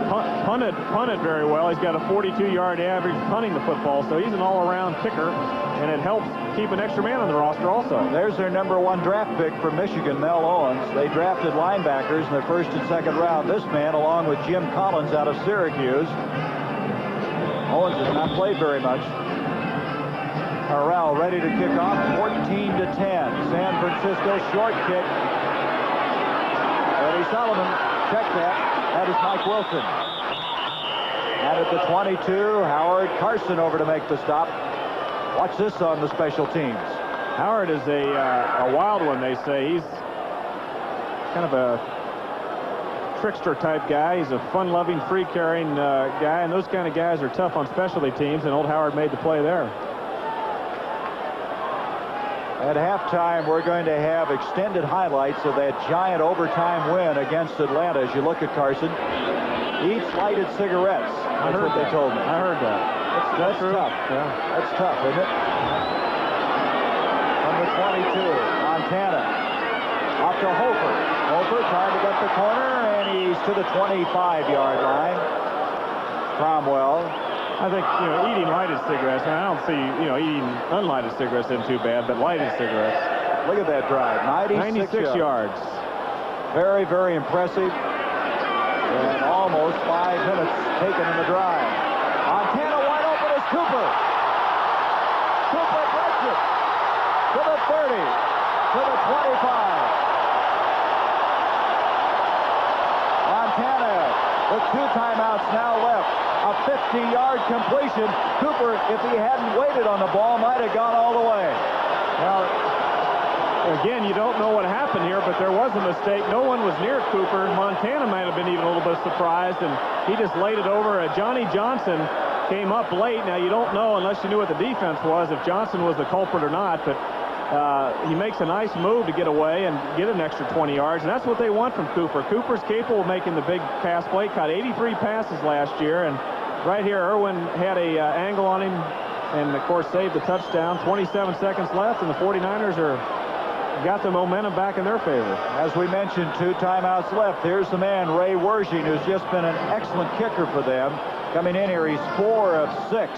S2: punted very well. He's got a 42-yard average punting the football, so he's an all-around kicker, and it helps keep an extra man on the roster also.
S1: There's their #1 draft pick from Michigan, Mel Owens. They drafted linebackers in the first and second round. This man, along with Jim Collins out of Syracuse. Owens has not played very much. Corral ready to kick off, 14-10. San Francisco short kick. Eddie Solomon, check that. That is Mike Wilson. And at the 22, Howard Carson over to make the stop. Watch this on the special teams.
S2: Howard is a wild one, they say. He's kind of a trickster type guy. He's a fun-loving, free-carrying guy, and those kind of guys are tough on specialty teams, and old Howard made the play there.
S1: At halftime, we're going to have extended highlights of that giant overtime win against Atlanta. As you look at Carson, eats lighted cigarettes. That's what they told me.
S2: I heard that.
S1: That's tough.
S2: Yeah.
S1: That's tough, isn't it? Number 22, Montana. Off to Hofer. Hofer trying to get the corner, and he's to the 25-yard line. Cromwell.
S2: I think, eating lighted cigarettes, and I don't see, eating unlighted cigarettes isn't too bad, but lighted cigarettes.
S1: Look at that drive. 96
S2: yards.
S1: Very, very impressive. And almost 5 minutes taken in the drive. Montana wide open is Cooper. Cooper breaks it. To the 30. To the 25. Montana with 2 timeouts now left. A 50-yard completion. Cooper, if he hadn't waited on the ball, might have gone all the way.
S2: Well, again, you don't know what happened here, but there was a mistake. No one was near Cooper. Montana might have been even a little bit surprised, and he just laid it over. Johnny Johnson came up late. Now, you don't know, unless you knew what the defense was, if Johnson was the culprit or not, but he makes a nice move to get away and get an extra 20 yards, and that's what they want from Cooper. Cooper's capable of making the big pass play. Caught 83 passes last year, and right here, Irwin had a angle on him, and, of course, saved the touchdown. 27 seconds left, and the 49ers got the momentum back in their favor.
S1: As we mentioned, 2 timeouts left. Here's the man, Ray Wershing, who's just been an excellent kicker for them. Coming in here, he's 4 of 6.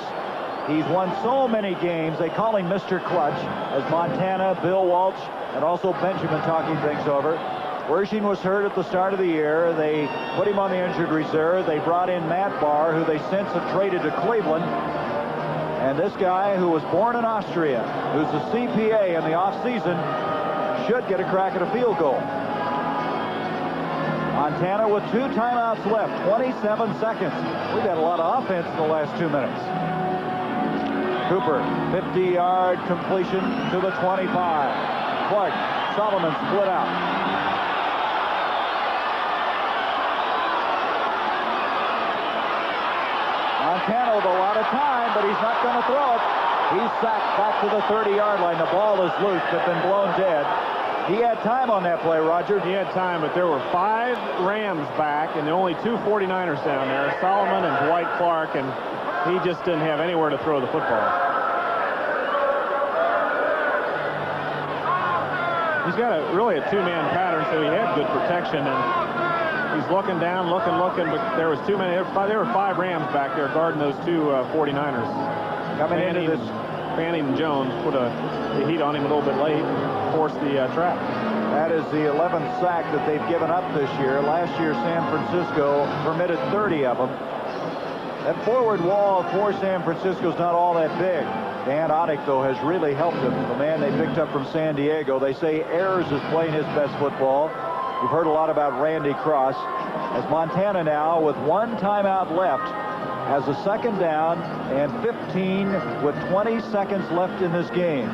S1: He's won so many games. They call him Mr. Clutch, as Montana, Bill Walsh, and also Benjamin talking things over. Wershing was hurt at the start of the year. They put him on the injured reserve. They brought in Matt Barr, who they since have traded to Cleveland. And this guy, who was born in Austria, who's a CPA in the offseason, should get a crack at a field goal. Montana with 2 timeouts left, 27 seconds. We've had a lot of offense in the last 2 minutes. Cooper, 50-yard completion to the 25. Clark, Solomon split out. Montana with a lot of time, but he's not going to throw it. He's sacked back to the 30-yard line. The ball is loose, but been blown dead. He had time on that play, Roger.
S2: He had time, but there were 5 Rams back, and only 2 49ers down there, Solomon and Dwight Clark, and he just didn't have anywhere to throw the football. He's got really a 2-man pattern, so he had good protection, and he's looking down, looking, but there was too many. There were 5 Rams back there guarding those 2 49ers.
S1: Coming into this,
S2: Fanning and Jones put the heat on him a little bit late, forced the trap.
S1: That is the 11th sack that they've given up this year. Last year, San Francisco permitted 30 of them. That forward wall for San Francisco is not all that big. Dan Ottich, though, has really helped them. The man they picked up from San Diego. They say Ayers is playing his best football. We've heard a lot about Randy Cross. As Montana now, with 1 timeout left, has a 2nd down and 15 with 20 seconds left in this game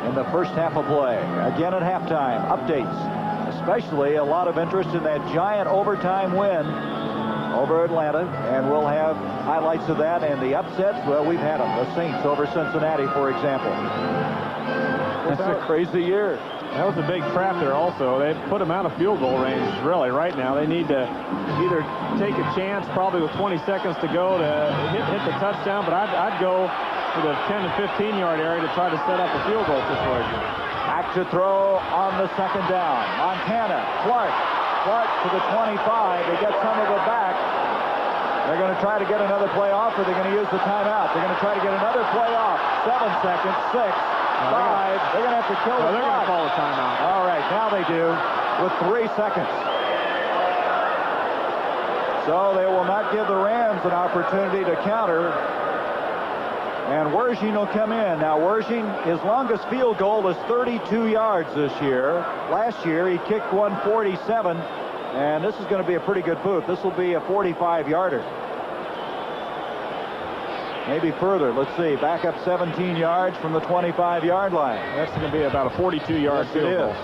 S1: in the first half of play. Again at halftime, updates, especially a lot of interest in that giant overtime win over Atlanta, and we'll have highlights of that and the upsets. Well, we've had them. The Saints over Cincinnati, for example. That's a crazy year.
S2: That was a big trap there also. They put them out of field goal range, really, right now. They need to either take a chance, probably with 20 seconds to go, to hit the touchdown, but I'd go to the 10 to 15-yard area to try to set up a field goal situation.
S1: Back to throw on the 2nd down. Montana, Clark to the 25. They get some of it back. They're going to try to get another play off, or they're going to use the timeout. They're going to try to get another play off. 7 seconds, 6, 5. They're going to have to kill the
S2: They're going to call a timeout.
S1: All right, now they do with 3 seconds. So they will not give the Rams an opportunity to counter. And Wershing will come in. Now, Wershing, his longest field goal is 32 yards this year. Last year, he kicked 147. And this is going to be a pretty good boot. This will be a 45-yarder. Maybe further. Let's see. Back up 17 yards from the 25-yard line.
S2: That's going to be about a 42-yard field goal.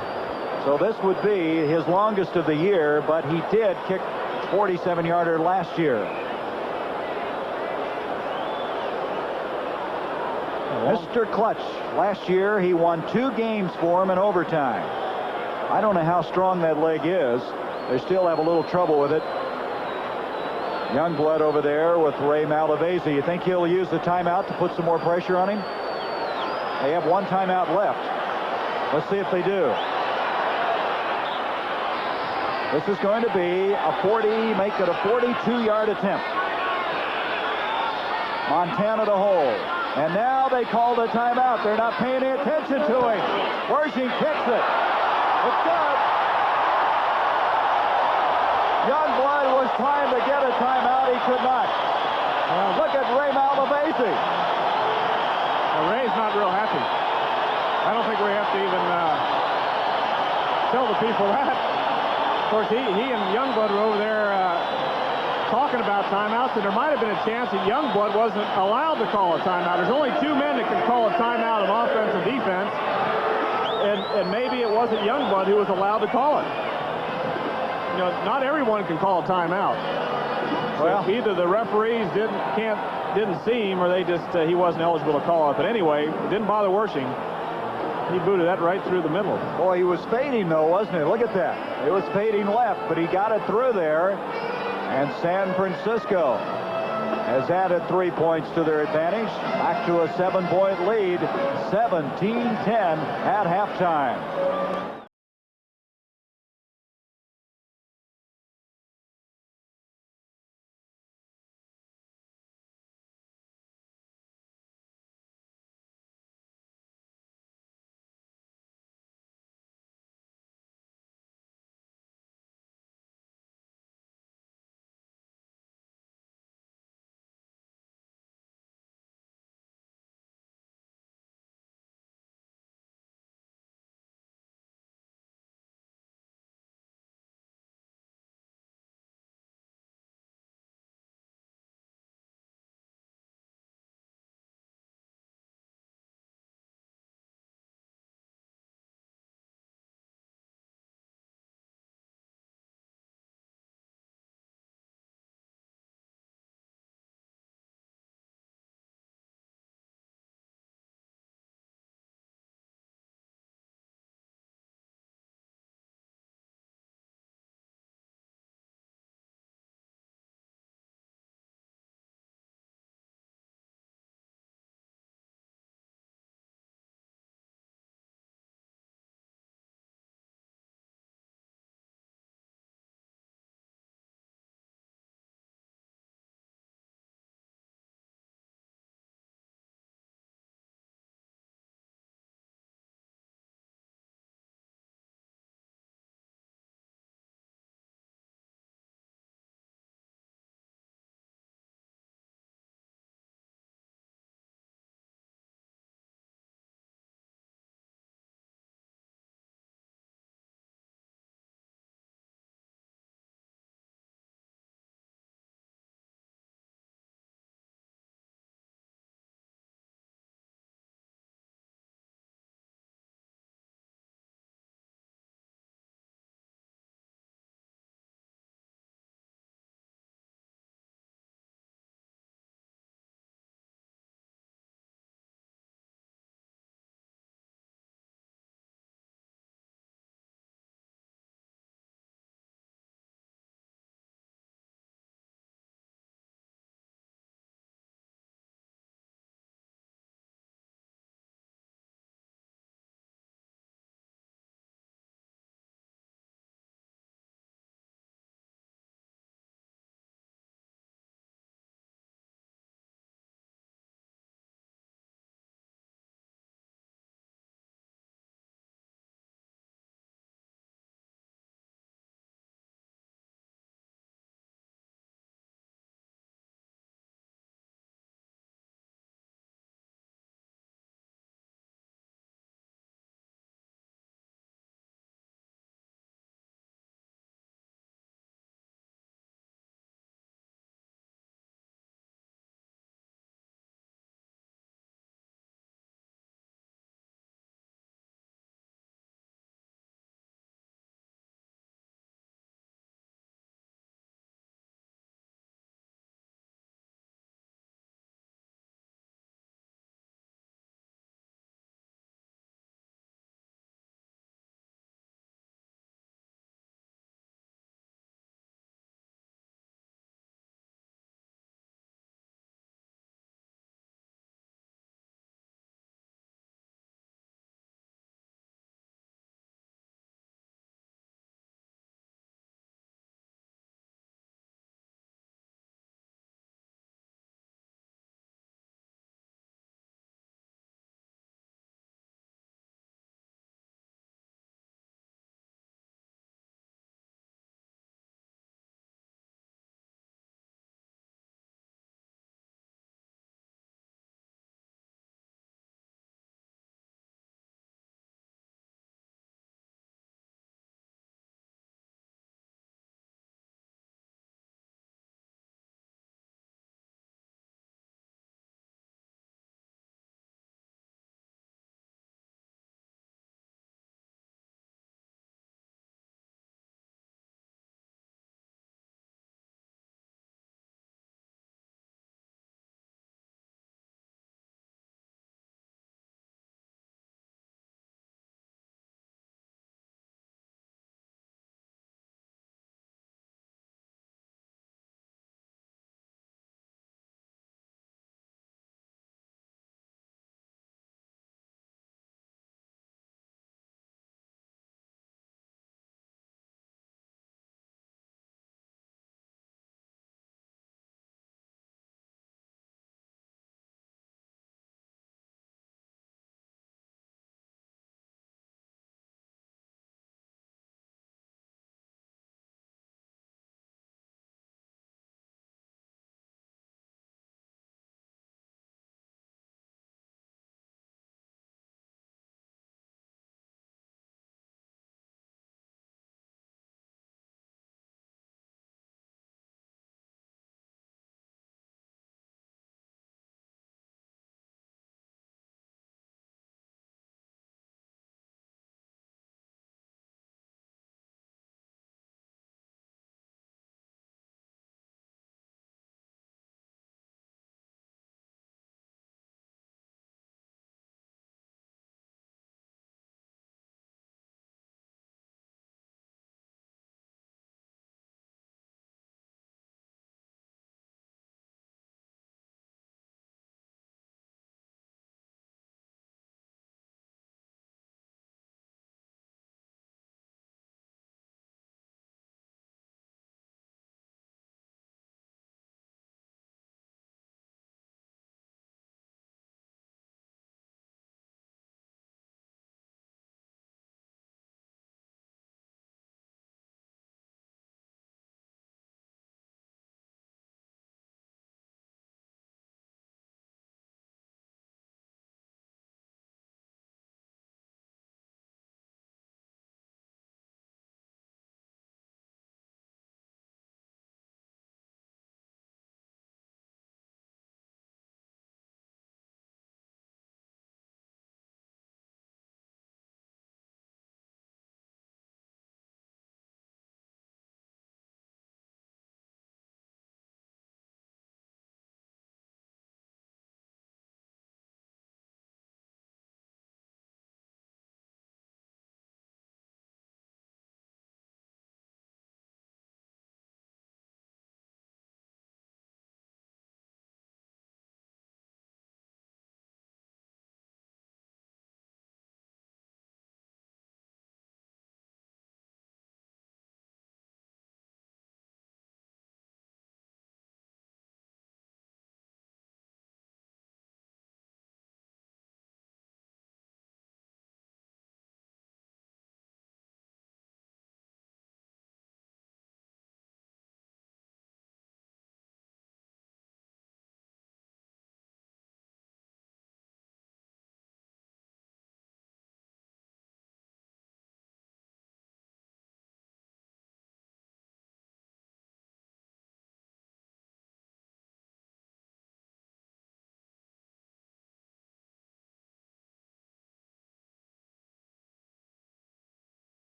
S1: So this would be his longest of the year, but he did kick 47-yarder last year. Mr. Clutch. Last year, he won 2 games for him in overtime. I don't know how strong that leg is. They still have a little trouble with it. Youngblood over there with Ray Malavasi. You think he'll use the timeout to put some more pressure on him? They have 1 timeout left. Let's see if they do. This is going to be a make it a 42-yard attempt. Montana to hold. And now they call the timeout. They're not paying any attention to him. Wershing kicks it. It's good. Youngblood was trying to get a timeout. He could not. Look at Ray Malavasi.
S2: Well, Ray's not real happy. I don't think we have to even tell the people that. Of course, he and Youngblood were over there talking about timeouts, and there might have been a chance that Youngblood wasn't allowed to call a timeout. There's only 2 men that can call a timeout on offense and defense, and maybe it wasn't Youngblood who was allowed to call it. You know, not everyone can call a timeout. Well, so either the referees didn't see him, or they just he wasn't eligible to call it. But anyway, it didn't bother Wershing. He booted that right through the middle.
S1: Boy, he was fading, though, wasn't it? Look at that. It was fading left, but he got it through there. And San Francisco has added 3 points to their advantage. Back to a 7-point lead, 17-10 at halftime.